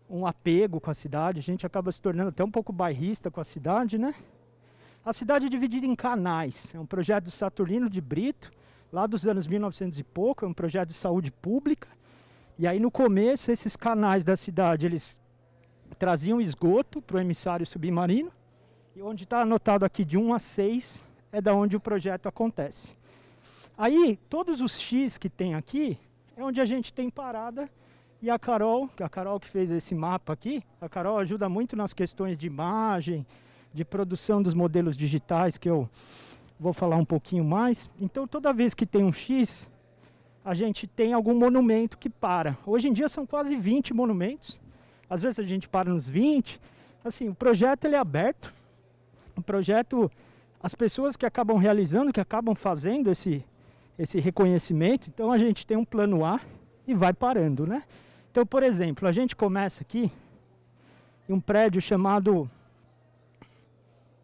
um apego com a cidade, a gente acaba se tornando até um pouco bairrista com a cidade, né? A cidade é dividida em canais, é um projeto do Saturnino de Brito, lá dos anos 1900 e pouco, é um projeto de saúde pública, e aí no começo esses canais da cidade, eles traziam esgoto para o emissário submarino, e onde está anotado aqui de 1 a 6 é da onde o projeto acontece. Aí, todos os X que tem aqui, é onde a gente tem parada, e a Carol que fez esse mapa aqui, a Carol ajuda muito nas questões de imagem, de produção dos modelos digitais, que eu vou falar um pouquinho mais. Então, toda vez que tem um X, a gente tem algum monumento que para. Hoje em dia são quase 20 monumentos, às vezes a gente para nos 20. Assim, o projeto ele é aberto. O projeto, as pessoas que acabam realizando, que acabam fazendo esse reconhecimento, então a gente tem um plano A e vai parando, né? Então, por exemplo, a gente começa aqui em um prédio chamado...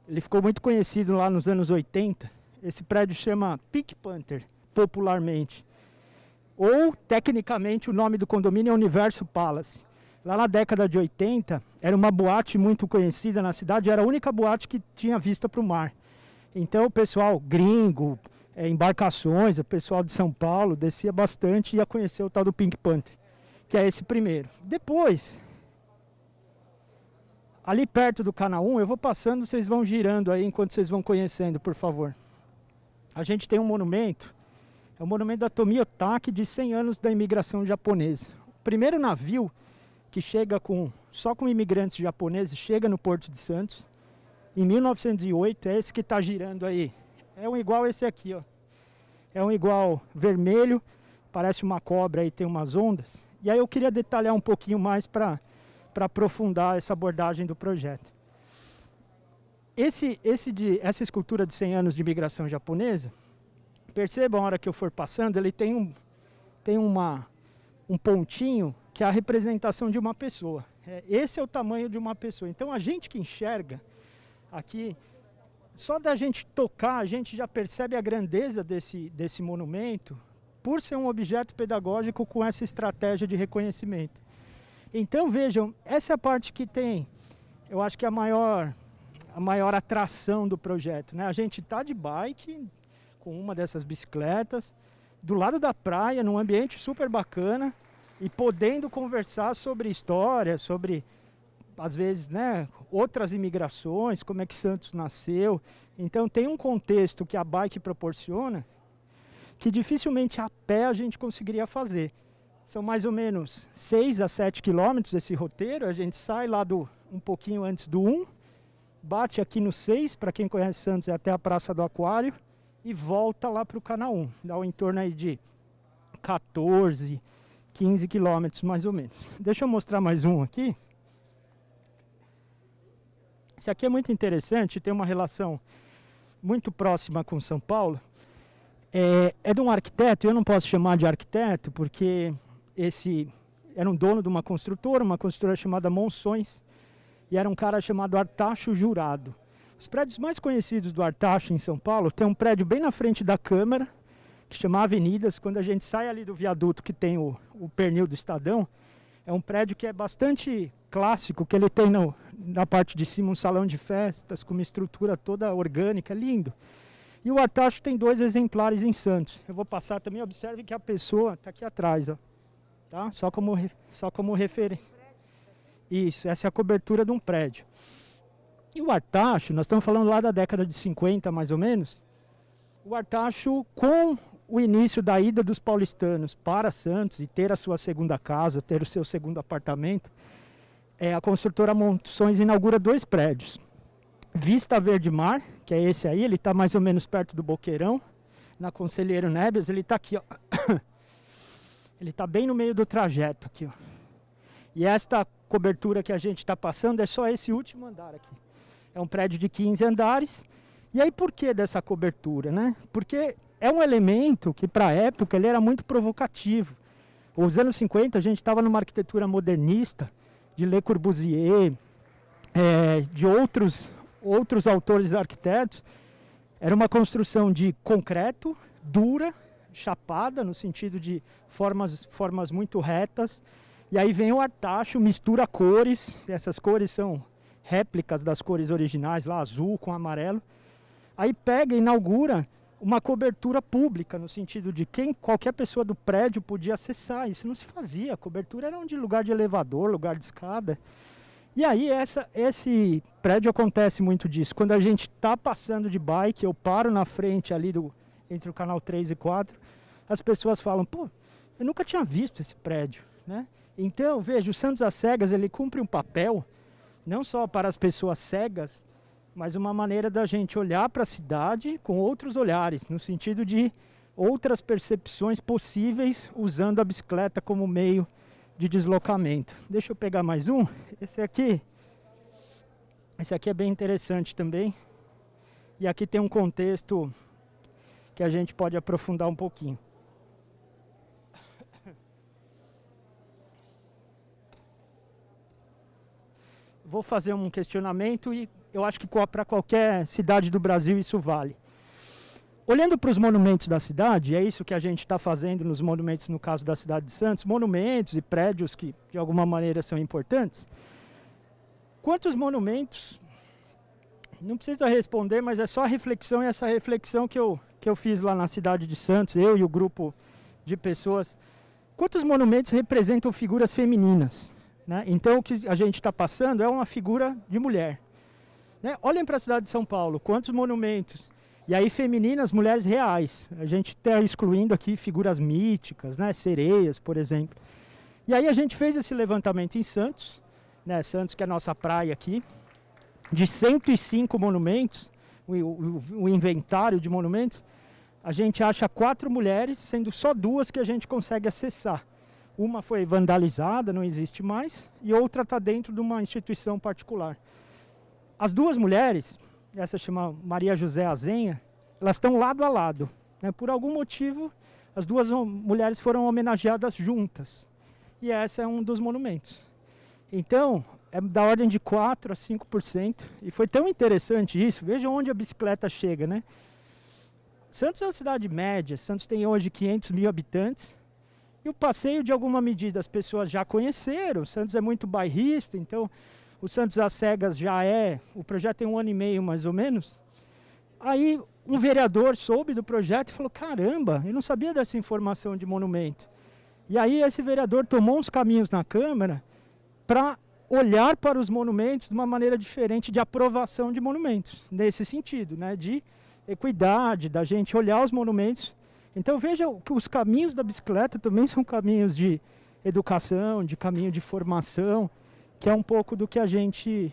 Ele ficou muito conhecido lá nos anos 80. Esse prédio chama Pink Panther, popularmente. Ou, tecnicamente, o nome do condomínio é Universo Palace. Lá na década de 80, era uma boate muito conhecida na cidade, era a única boate que tinha vista para o mar. Então o pessoal gringo, embarcações, o pessoal de São Paulo descia bastante e ia conhecer o tal do Pink Panther, que é esse primeiro. Depois, ali perto do Canal 1, eu vou passando, vocês vão girando aí enquanto vocês vão conhecendo, por favor. A gente tem um monumento, é o monumento da Tomi Otaki, de 100 anos da imigração japonesa. O primeiro navio que chega só com imigrantes japoneses, chega no Porto de Santos, em 1908, é esse que está girando aí. É um igual esse aqui, ó. É um igual vermelho, parece uma cobra aí, tem umas ondas. E aí eu queria detalhar um pouquinho mais para aprofundar essa abordagem do projeto. Essa escultura de 100 anos de imigração japonesa, percebam a hora que eu for passando, ele tem um pontinho que é a representação de uma pessoa. Esse é o tamanho de uma pessoa. Então a gente que enxerga aqui, só da gente tocar, a gente já percebe a grandeza desse monumento, por ser um objeto pedagógico com essa estratégia de reconhecimento. Então vejam, essa é a parte que tem, eu acho que é a maior atração do projeto, né? A gente está de bike, com uma dessas bicicletas, do lado da praia, num ambiente super bacana, e podendo conversar sobre história, sobre, às vezes, né, outras imigrações, como é que Santos nasceu. Então tem um contexto que a bike proporciona que dificilmente a pé a gente conseguiria fazer. São mais ou menos 6 a 7 quilômetros esse roteiro, a gente sai lá um pouquinho antes do 1, bate aqui no 6, para quem conhece Santos é até a Praça do Aquário, e volta lá para o Canal 1, dá um entorno aí de 14, 15 quilômetros mais ou menos. Deixa eu mostrar mais um aqui. Esse aqui é muito interessante, tem uma relação muito próxima com São Paulo. É de um arquiteto, eu não posso chamar de arquiteto, porque esse era um dono de uma construtora chamada Monções, e era um cara chamado Artacho Jurado. Os prédios mais conhecidos do Artacho em São Paulo, tem um prédio bem na frente da Câmara, que chama Avenidas. Quando a gente sai ali do viaduto que tem o pernil do Estadão, é um prédio que é bastante clássico, que ele tem na parte de cima um salão de festas com uma estrutura toda orgânica, lindo. E o Artacho tem 2 exemplares em Santos. Eu vou passar também, observe que a pessoa está aqui atrás, ó. Tá? Só como referência. Isso, essa é a cobertura de um prédio. E o Artacho, nós estamos falando lá da década de 50 mais ou menos, o Artacho, com o início da ida dos paulistanos para Santos e ter a sua segunda casa, ter o seu segundo apartamento, a construtora Monções inaugura 2 prédios. Vista Verde Mar, que é esse aí, ele está mais ou menos perto do Boqueirão, na Conselheiro Nebias, ele está aqui, ó. Ele está bem no meio do trajeto aqui, ó. E esta cobertura que a gente está passando é só esse último andar aqui. É um prédio de 15 andares. E aí por que dessa cobertura, né? Porque é um elemento que para a época ele era muito provocativo. Os anos 50 a gente estava numa arquitetura modernista, de Le Corbusier, de outros autores arquitetos. Era uma construção de concreto, dura, chapada, no sentido de formas muito retas. E aí vem o Artacho, mistura cores, essas cores são réplicas das cores originais, lá azul com amarelo. Aí pega e inaugura uma cobertura pública, no sentido de qualquer pessoa do prédio podia acessar. Isso não se fazia, a cobertura era lugar de elevador, lugar de escada. E aí esse prédio acontece muito disso. Quando a gente está passando de bike, eu paro na frente ali entre o canal 3 e 4, as pessoas falam, pô, eu nunca tinha visto esse prédio, né? Então, veja, o Santos às Cegas, ele cumpre um papel, não só para as pessoas cegas, mas uma maneira da gente olhar para a cidade com outros olhares, no sentido de outras percepções possíveis usando a bicicleta como meio de deslocamento. Deixa eu pegar mais um. Esse aqui é bem interessante também. E aqui tem um contexto que a gente pode aprofundar um pouquinho. vou fazer um questionamento e eu acho que para qualquer cidade do Brasil isso vale. Olhando para os monumentos da cidade, é isso que a gente está fazendo nos monumentos, no caso da cidade de Santos, monumentos e prédios que de alguma maneira são importantes. Quantos monumentos, não precisa responder, mas é só a reflexão, e essa reflexão que eu fiz lá na cidade de Santos, eu e o grupo de pessoas. Quantos monumentos representam figuras femininas? Né? Então o que a gente está passando é uma figura de mulher. Né? Olhem para a cidade de São Paulo, quantos monumentos. E aí femininas, mulheres reais. A gente está excluindo aqui figuras míticas, né? Sereias, por exemplo. E aí a gente fez esse levantamento em Santos, né? Santos que é a nossa praia aqui, de 105 monumentos, o inventário de monumentos, a gente acha 4 mulheres, sendo só 2 que a gente consegue acessar. Uma foi vandalizada, não existe mais, e outra está dentro de uma instituição particular. As 2 mulheres, essa chama Maria José Azenha, elas estão lado a lado. Né? Por algum motivo, as 2 mulheres foram homenageadas juntas. E esse é um dos monumentos. Então, é da ordem de 4% a 5%. E foi tão interessante isso. Vejam onde a bicicleta chega, né? Santos é uma cidade média. Santos tem hoje 500 mil habitantes. E o passeio, de alguma medida, as pessoas já conheceram. Santos é muito bairrista, então o Santos às Cegas já é... O projeto tem 1 ano e meio, mais ou menos. Aí um vereador soube do projeto e falou, caramba, eu não sabia dessa informação de monumento. E aí esse vereador tomou uns caminhos na Câmara para olhar para os monumentos de uma maneira diferente de aprovação de monumentos. Nesse sentido, né, de equidade, da gente olhar os monumentos. Então veja que os caminhos da bicicleta também são caminhos de educação, de caminho de formação, que é um pouco do que a gente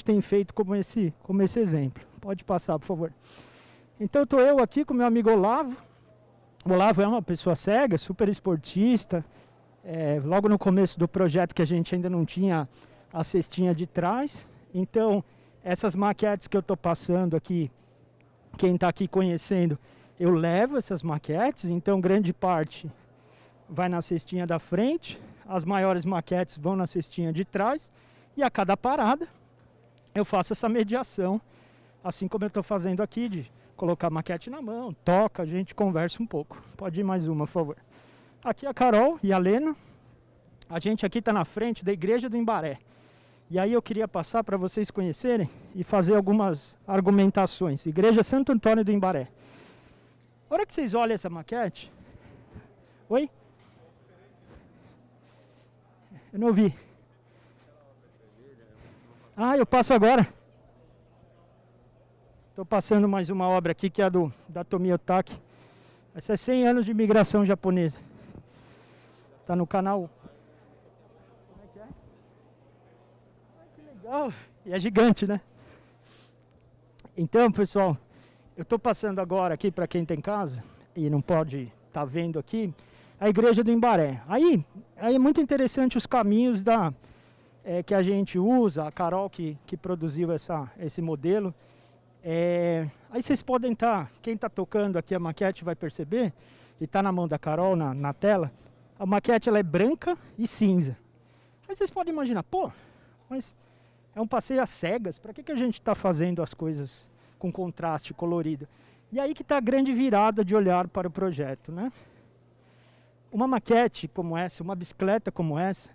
tem feito como esse exemplo. Pode passar, por favor. Então estou eu aqui com meu amigo Olavo. O Olavo é uma pessoa cega, super esportista. Logo no começo do projeto que a gente ainda não tinha a cestinha de trás. Então essas maquetes que eu estou passando aqui, quem está aqui conhecendo, eu levo essas maquetes. Então grande parte vai na cestinha da frente. As maiores maquetes vão na cestinha de trás. E a cada parada eu faço essa mediação. Assim como eu estou fazendo aqui, de colocar a maquete na mão, toca, a gente conversa um pouco. Pode ir mais uma, por favor. Aqui a Carol e a Lena. A gente aqui está na frente da Igreja do Imbaré. E aí eu queria passar para vocês conhecerem e fazer algumas argumentações. Igreja Santo Antônio do Imbaré. A hora que vocês olham essa maquete... Oi? Eu não ouvi. Ah, eu passo agora. Estou passando mais uma obra aqui, que é a da Tomi Otaki. Essa é 100 anos de imigração japonesa. Está no canal. Como é que é? Ah, que legal. E é gigante, né? Então, pessoal, eu estou passando agora aqui para quem tem casa e não pode estar vendo aqui, a Igreja do Imbaré. Aí é muito interessante os caminhos que a gente usa, a Carol que produziu esse modelo. Aí vocês podem quem está tocando aqui a maquete vai perceber, e está na mão da Carol na tela, a maquete ela é branca e cinza. Aí vocês podem imaginar, pô, mas é um passeio às cegas, para que a gente está fazendo as coisas com contraste colorido? E aí que está a grande virada de olhar para o projeto, né? Uma maquete como essa, uma bicicleta como essa,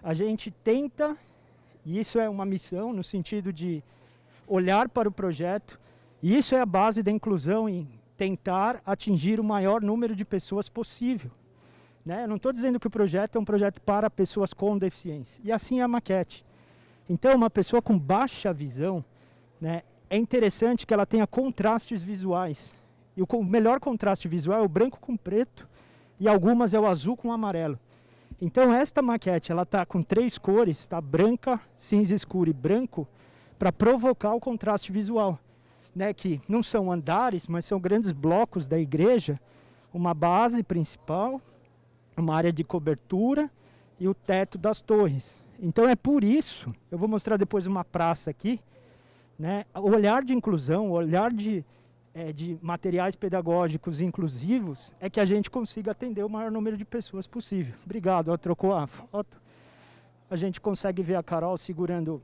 a gente tenta, e isso é uma missão no sentido de olhar para o projeto, e isso é a base da inclusão, em tentar atingir o maior número de pessoas possível. Né? Eu não estou dizendo que o projeto é um projeto para pessoas com deficiência, e assim é a maquete. Então uma pessoa com baixa visão, né, é interessante que ela tenha contrastes visuais, e o melhor contraste visual é o branco com preto, e algumas é o azul com amarelo. Então esta maquete ela está com 3 cores, tá? Branca, cinza escuro e branco, para provocar o contraste visual, né? Que não são andares, mas são grandes blocos da igreja, uma base principal, uma área de cobertura e o teto das torres. Então é por isso, eu vou mostrar depois uma praça aqui, né? O olhar de inclusão, o olhar de materiais pedagógicos inclusivos, é que a gente consiga atender o maior número de pessoas possível. Obrigado, trocou a foto. A gente consegue ver a Carol segurando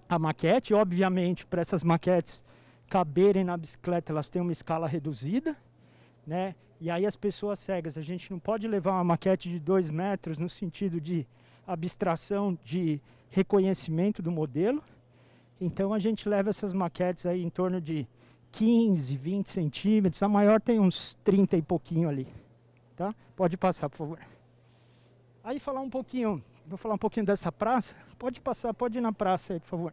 a maquete. Obviamente, para essas maquetes caberem na bicicleta, elas têm uma escala reduzida, né? E aí as pessoas cegas, a gente não pode levar uma maquete de 2 metros no sentido de abstração, de reconhecimento do modelo. Então a gente leva essas maquetes aí em torno de 15, 20 centímetros. A maior tem uns 30 e pouquinho ali, tá? Pode passar, por favor. Aí vou falar um pouquinho dessa praça. Pode passar, pode ir na praça aí, por favor.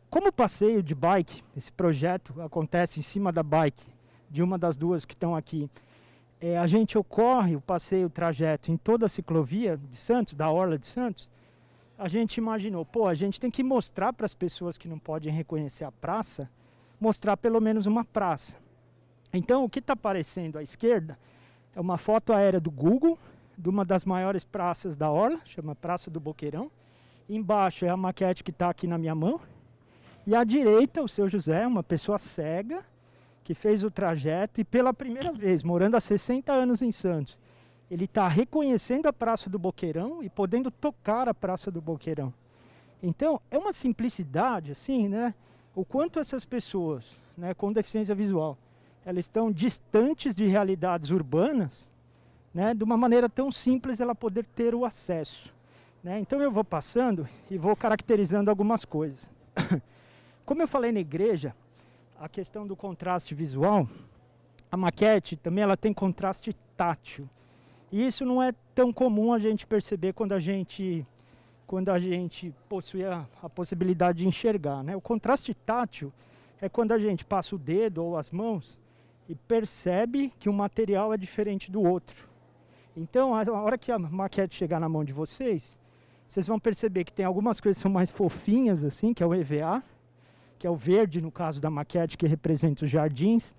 Como o passeio de bike, esse projeto acontece em cima da bike de uma das duas que estão aqui, a gente ocorre o passeio, o trajeto em toda a ciclovia de Santos, da Orla de Santos. A gente imaginou, pô, a gente tem que mostrar para as pessoas que não podem reconhecer a praça, mostrar pelo menos uma praça. Então, o que está aparecendo à esquerda é uma foto aérea do Google, de uma das maiores praças da Orla, chama Praça do Boqueirão. Embaixo é a maquete que está aqui na minha mão. E à direita, o seu José, uma pessoa cega, que fez o trajeto e pela primeira vez, morando há 60 anos em Santos, ele está reconhecendo a Praça do Boqueirão e podendo tocar a Praça do Boqueirão. Então, é uma simplicidade, assim, né? O quanto essas pessoas, né, com deficiência visual, elas estão distantes de realidades urbanas, né, de uma maneira tão simples ela poder ter o acesso, né? Então eu vou passando e vou caracterizando algumas coisas. Como eu falei na igreja, a questão do contraste visual, a maquete também ela tem contraste tátil. E isso não é tão comum a gente perceber quando a gente possui a possibilidade de enxergar, né? O contraste tátil é quando a gente passa o dedo ou as mãos e percebe que um material é diferente do outro. Então, a hora que a maquete chegar na mão de vocês, vocês vão perceber que tem algumas coisas que são mais fofinhas, assim, que é o EVA, que é o verde, no caso da maquete, que representa os jardins.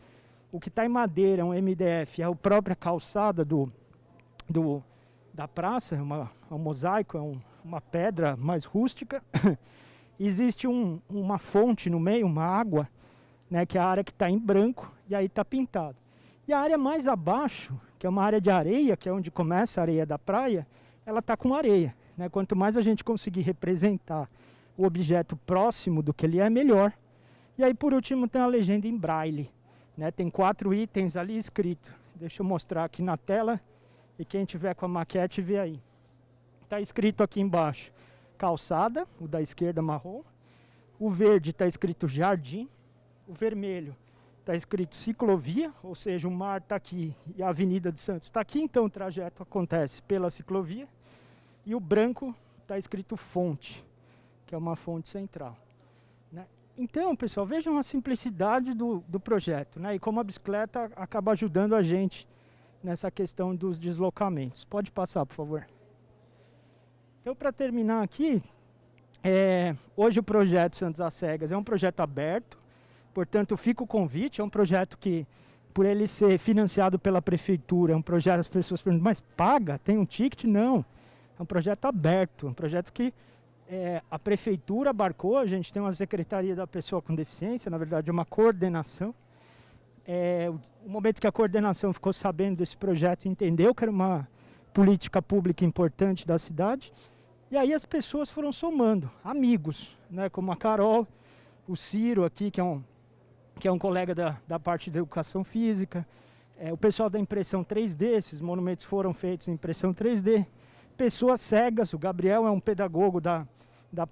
O que está em madeira, um MDF, é a própria calçada da praça, é um mosaico, é uma pedra mais rústica. Existe uma fonte no meio, uma água, né, que é a área que está em branco, e aí está pintado. E a área mais abaixo, que é uma área de areia, que é onde começa a areia da praia, ela está com areia, né? Quanto mais a gente conseguir representar o objeto próximo do que ele é, melhor. E aí, por último, tem a legenda em braille, né? Tem 4 itens ali escrito. Deixa eu mostrar aqui na tela, e quem tiver com a maquete vê aí. Está escrito aqui embaixo, calçada, o da esquerda marrom. O verde está escrito jardim. O vermelho está escrito ciclovia, ou seja, o mar está aqui e a Avenida de Santos está aqui, então o trajeto acontece pela ciclovia. E o branco está escrito fonte, que é uma fonte central, né? Então, pessoal, vejam a simplicidade do projeto, né? E como a bicicleta acaba ajudando a gente nessa questão dos deslocamentos. Pode passar, por favor. Então, para terminar aqui, hoje o projeto Santos às Cegas é um projeto aberto. Portanto, fica o convite, é um projeto que, por ele ser financiado pela prefeitura, é um projeto, as pessoas perguntam, mas paga? Tem um ticket? Não. É um projeto aberto, um projeto que a prefeitura abarcou, a gente tem uma secretaria da pessoa com deficiência, na verdade é uma coordenação. O momento que a coordenação ficou sabendo desse projeto, entendeu que era uma política pública importante da cidade, e aí as pessoas foram somando, amigos, né, como a Carol, o Ciro aqui, que é um colega da parte da educação física, o pessoal da impressão 3D, esses monumentos foram feitos em impressão 3D, pessoas cegas, o Gabriel é um pedagogo da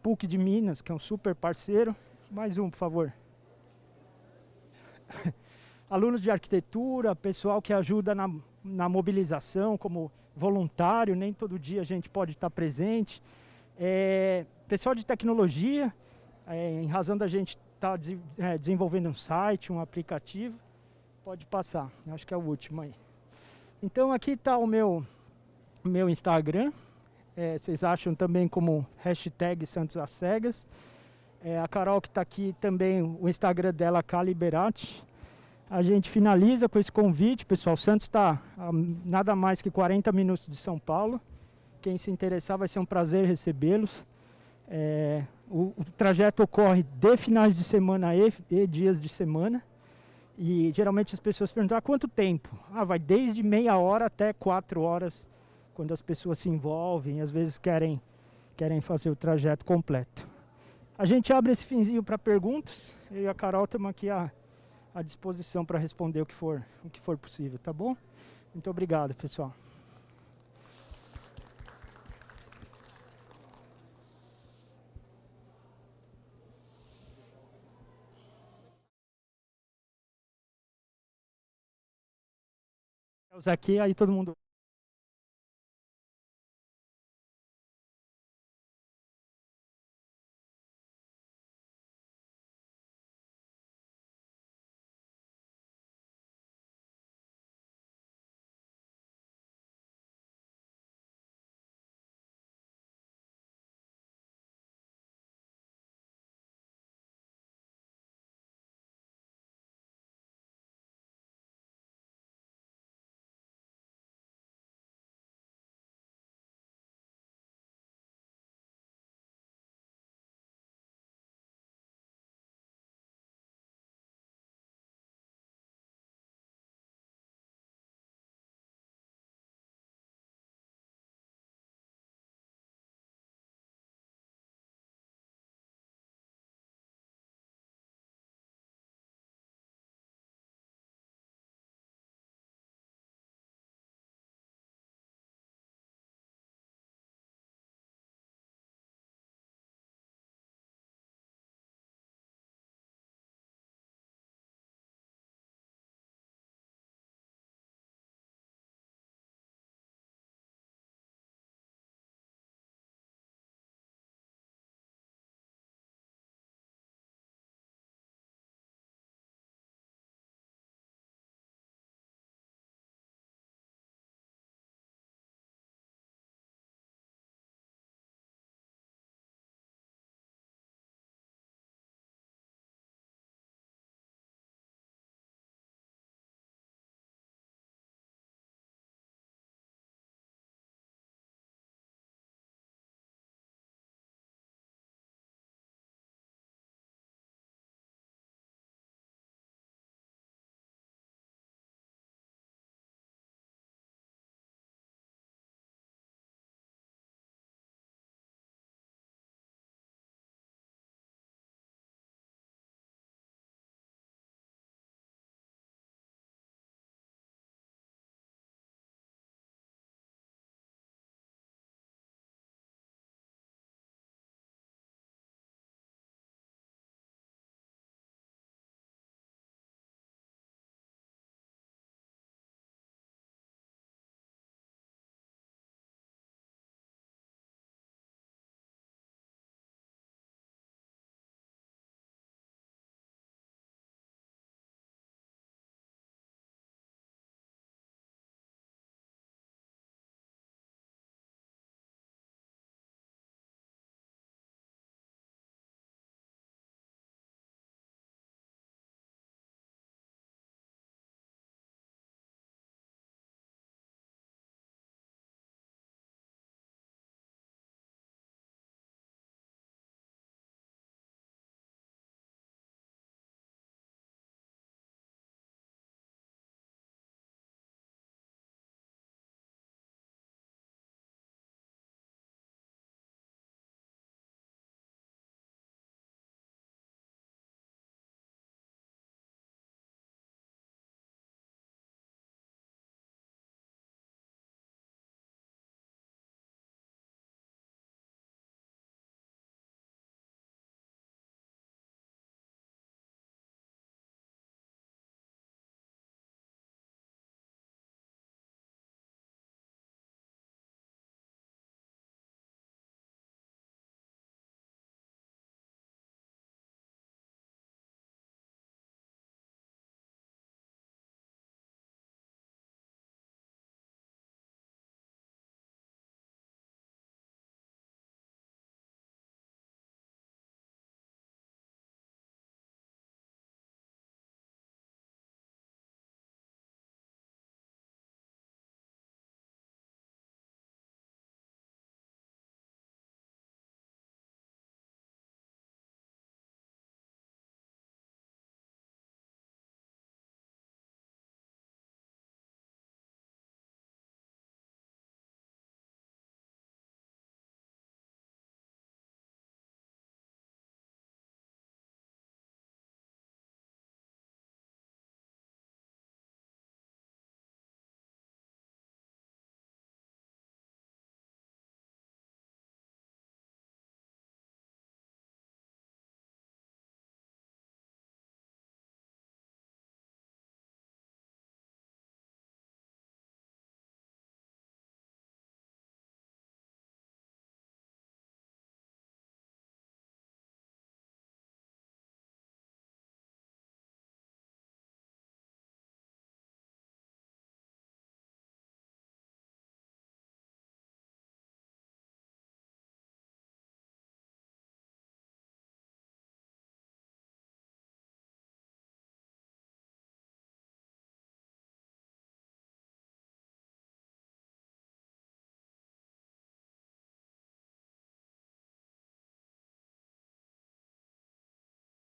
PUC de Minas, que é um super parceiro, mais um, por favor. Alunos de arquitetura, pessoal que ajuda na mobilização como voluntário, nem todo dia a gente pode estar presente, pessoal de tecnologia, em razão da gente estar desenvolvendo um site, um aplicativo. Pode passar, acho que é o último aí. Então aqui está o meu Instagram, vocês acham também como hashtag Santos às Cegas. A Carol que está aqui também, o Instagram dela, Caliberati. A gente finaliza com esse convite, pessoal. Santos está a nada mais que 40 minutos de São Paulo. Quem se interessar vai ser um prazer recebê-los. O trajeto ocorre de finais de semana e dias de semana. E geralmente as pessoas perguntam, quanto tempo? Vai desde meia hora até 4 horas, quando as pessoas se envolvem e às vezes querem fazer o trajeto completo. A gente abre esse finzinho para perguntas. Eu e a Carol estamos aqui à disposição para responder o que for possível, tá bom? Muito obrigado, pessoal. Aqui, aí todo mundo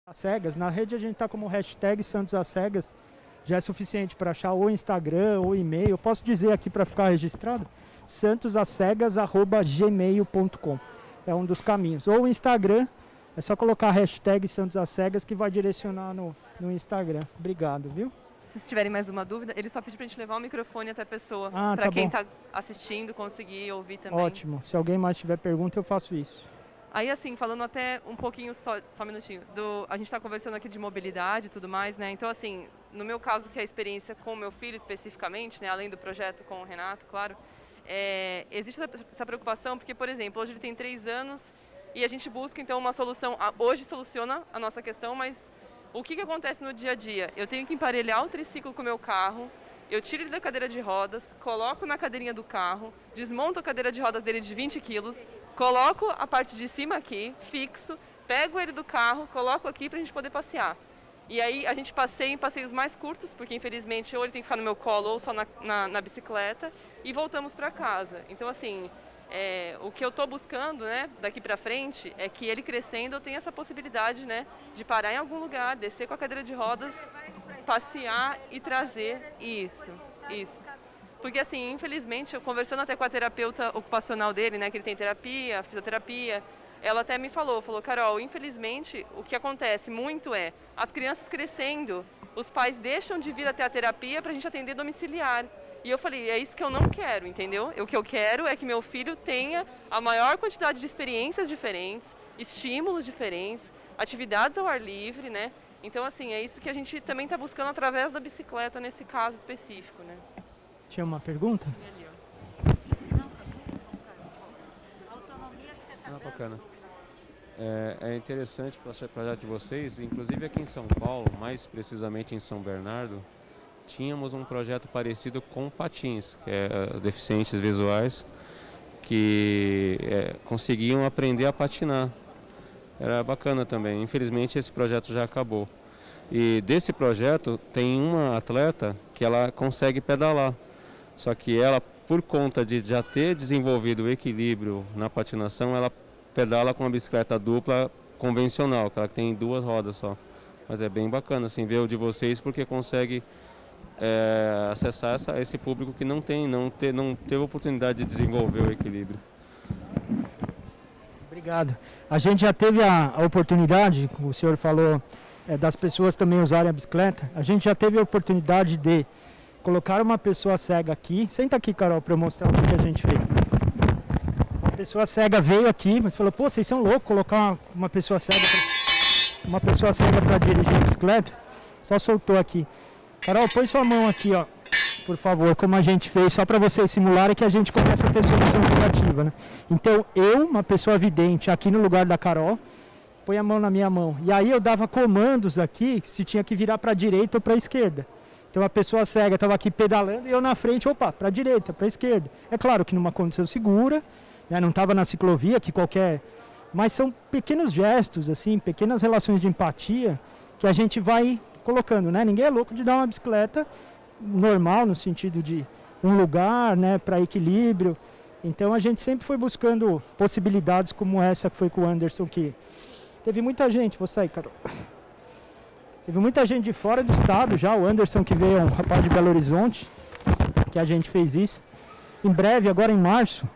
Às Cegas, na rede a gente está como hashtag Santos às Cegas, já é suficiente para achar ou Instagram ou e-mail. Eu posso dizer aqui para ficar registrado, santosascegas@gmail.com. É um dos caminhos. Ou o Instagram, é só colocar a hashtag Santos às Cegas que vai direcionar no Instagram. Obrigado, viu? Se tiverem mais uma dúvida, ele só pediu pra gente levar o microfone até a pessoa, para Tá quem bom. está assistindo conseguir ouvir também. Ótimo. Se alguém mais tiver pergunta, eu faço isso. Aí assim, falando até um pouquinho, só um minutinho, a gente está conversando aqui de mobilidade e tudo mais, né? Então assim, no meu caso, que é a experiência com o meu filho especificamente, né? Além do projeto com o Renato, claro, existe essa preocupação, porque, por exemplo, hoje ele tem 3 anos e a gente busca então uma solução, hoje soluciona a nossa questão, mas o que acontece no dia a dia? Eu tenho que emparelhar o triciclo com o meu carro, eu tiro ele da cadeira de rodas, coloco na cadeirinha do carro, desmonto a cadeira de rodas dele de 20 quilos, coloco a parte de cima aqui, fixo, pego ele do carro, coloco aqui para a gente poder passear. E aí a gente passeia em passeios mais curtos, porque infelizmente ou ele tem que ficar no meu colo ou só na bicicleta, e voltamos para casa. Então assim, o que eu estou buscando, né, daqui para frente é que ele crescendo eu tenha essa possibilidade, né, de parar em algum lugar, descer com a cadeira de rodas, passear e trazer isso. Porque assim, infelizmente, eu conversando até com a terapeuta ocupacional dele, né, que ele tem terapia, fisioterapia, ela até me falou, Carol, infelizmente, o que acontece muito é, as crianças crescendo, os pais deixam de vir até a terapia para a gente atender domiciliar. E eu falei, é isso que eu não quero, entendeu? O que eu quero é que meu filho tenha a maior quantidade de experiências diferentes, estímulos diferentes, atividades ao ar livre, né? Então, assim, é isso que a gente também está buscando através da bicicleta nesse caso específico, né? Tinha uma pergunta? Bacana. É interessante para o projeto de vocês, inclusive aqui em São Paulo, mais precisamente em São Bernardo, tínhamos um projeto parecido com patins, que é deficientes visuais, que conseguiam aprender a patinar. Era bacana também. Infelizmente esse projeto já acabou. E desse projeto tem uma atleta que ela consegue pedalar. Só que ela, por conta de já ter desenvolvido o equilíbrio na patinação, ela pedala com uma bicicleta dupla convencional, que ela tem 2 rodas só. Mas é bem bacana assim, ver o de vocês, porque consegue acessar esse público que não teve oportunidade de desenvolver o equilíbrio. Obrigado. A gente já teve a oportunidade, o senhor falou das pessoas também usarem a bicicleta, a gente já teve a oportunidade de colocar uma pessoa cega aqui. Senta aqui, Carol, para eu mostrar o que a gente fez. Uma pessoa cega veio aqui, mas falou, pô, vocês são loucos colocar uma pessoa cega para dirigir a bicicleta. Só soltou aqui. Carol, põe sua mão aqui, ó, por favor, como a gente fez, só para vocês simularem que a gente começa a ter solução criativa, né? Então, eu, uma pessoa vidente, aqui no lugar da Carol, põe a mão na minha mão. E aí eu dava comandos aqui, se tinha que virar para a direita ou para a esquerda. Então a pessoa cega estava aqui pedalando e eu na frente, opa, para a direita, para a esquerda. É claro que numa condição segura, né, não estava na ciclovia, mas são pequenos gestos, assim, pequenas relações de empatia que a gente vai colocando, né? Ninguém é louco de dar uma bicicleta normal, no sentido de um lugar, né, para equilíbrio. Então a gente sempre foi buscando possibilidades como essa que foi com o Anderson, que teve muita gente, vou sair, Carol. Teve muita gente de fora do estado já, o Anderson que veio, um rapaz de Belo Horizonte, que a gente fez isso. Em breve, agora em março,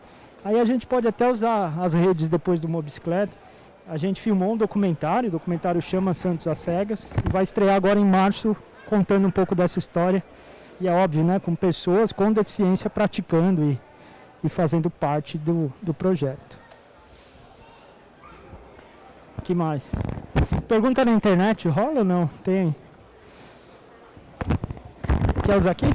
aí a gente pode até usar as redes depois do Mobicicleta. A gente filmou um documentário, o documentário chama Santos às Cegas, e vai estrear agora em março, contando um pouco dessa história. E é óbvio, né, com pessoas com deficiência praticando e fazendo parte do projeto. O que mais? Pergunta na internet, rola ou não? Tem. Quer usar aqui?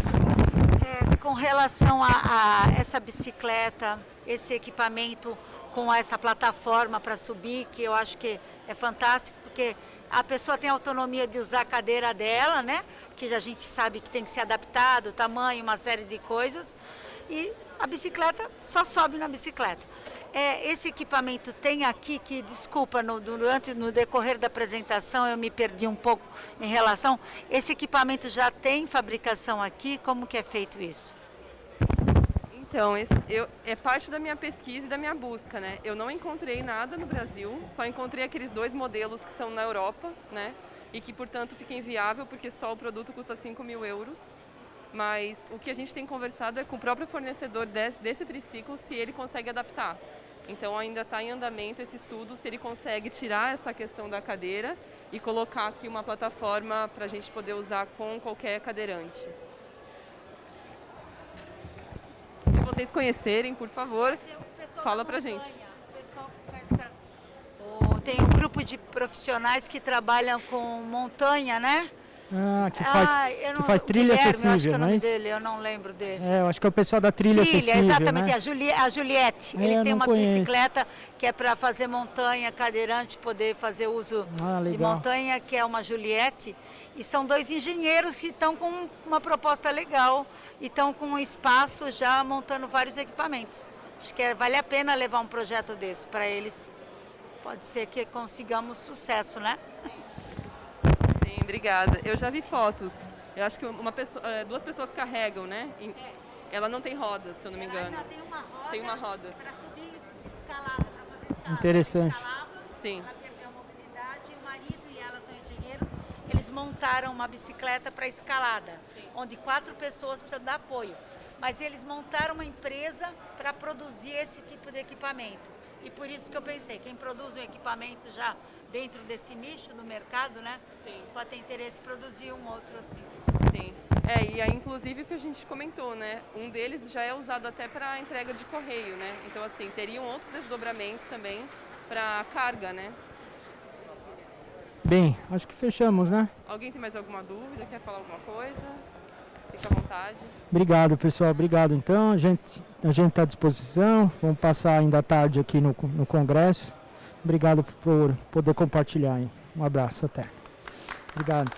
Com relação a essa bicicleta, esse equipamento com essa plataforma para subir, que eu acho que é fantástico, porque a pessoa tem autonomia de usar a cadeira dela, né? Que a gente sabe que tem que ser adaptado, tamanho, uma série de coisas. E a bicicleta só sobe na bicicleta. Esse equipamento tem aqui, que, desculpa, no decorrer da apresentação eu me perdi um pouco em relação, esse equipamento já tem fabricação aqui? Como que é feito isso? Então, é parte da minha pesquisa e da minha busca, né? Eu não encontrei nada no Brasil, só encontrei aqueles 2 modelos que são na Europa, né? E que, portanto, fica inviável porque só o produto custa 5.000 euros. Mas o que a gente tem conversado é com o próprio fornecedor desse triciclo, se ele consegue adaptar. Então, ainda está em andamento esse estudo, se ele consegue tirar essa questão da cadeira e colocar aqui uma plataforma para a gente poder usar com qualquer cadeirante. Se vocês conhecerem, por favor, fala pra gente. Tem um grupo de profissionais que trabalham com montanha, né? Que faz trilha acessível, eu acho que é o nome né? dele, eu não lembro dele. Eu acho que é o pessoal da trilha acessível, exatamente, né? a Juliette. Eles eu têm não uma conheço. bicicleta que é para fazer montanha, cadeirante, poder fazer uso de legal. montanha, que é uma Juliette. E são 2 engenheiros que estão com uma proposta legal e estão com um espaço já montando vários equipamentos. Acho que vale a pena levar um projeto desse para eles. Pode ser que consigamos sucesso, né? Sim, obrigada. Eu já vi fotos. Eu acho que 2 pessoas carregam, né? Ela não tem rodas, se eu não me engano. Tem uma roda. Para subir escalada, para fazer escalada. Interessante. Sim. Ela perdeu a mobilidade, o marido e ela são engenheiros. Eles montaram uma bicicleta para escalada, onde 4 pessoas precisam dar apoio. Mas eles montaram uma empresa para produzir esse tipo de equipamento. E por isso que eu pensei, quem produz um equipamento já dentro desse nicho do mercado, né? Sim. Pode ter interesse em produzir um outro assim. Sim. E aí, inclusive, o que a gente comentou, né? Um deles já é usado até para entrega de correio, né? Então, assim, teriam outros desdobramentos também para carga, né? Bem, acho que fechamos, né? Alguém tem mais alguma dúvida? Quer falar alguma coisa? Fica à vontade. Obrigado, pessoal. Obrigado, então. A gente está à disposição. Vamos passar ainda à tarde aqui no congresso. Obrigado por poder compartilhar. Hein? Um abraço. Até. Obrigado.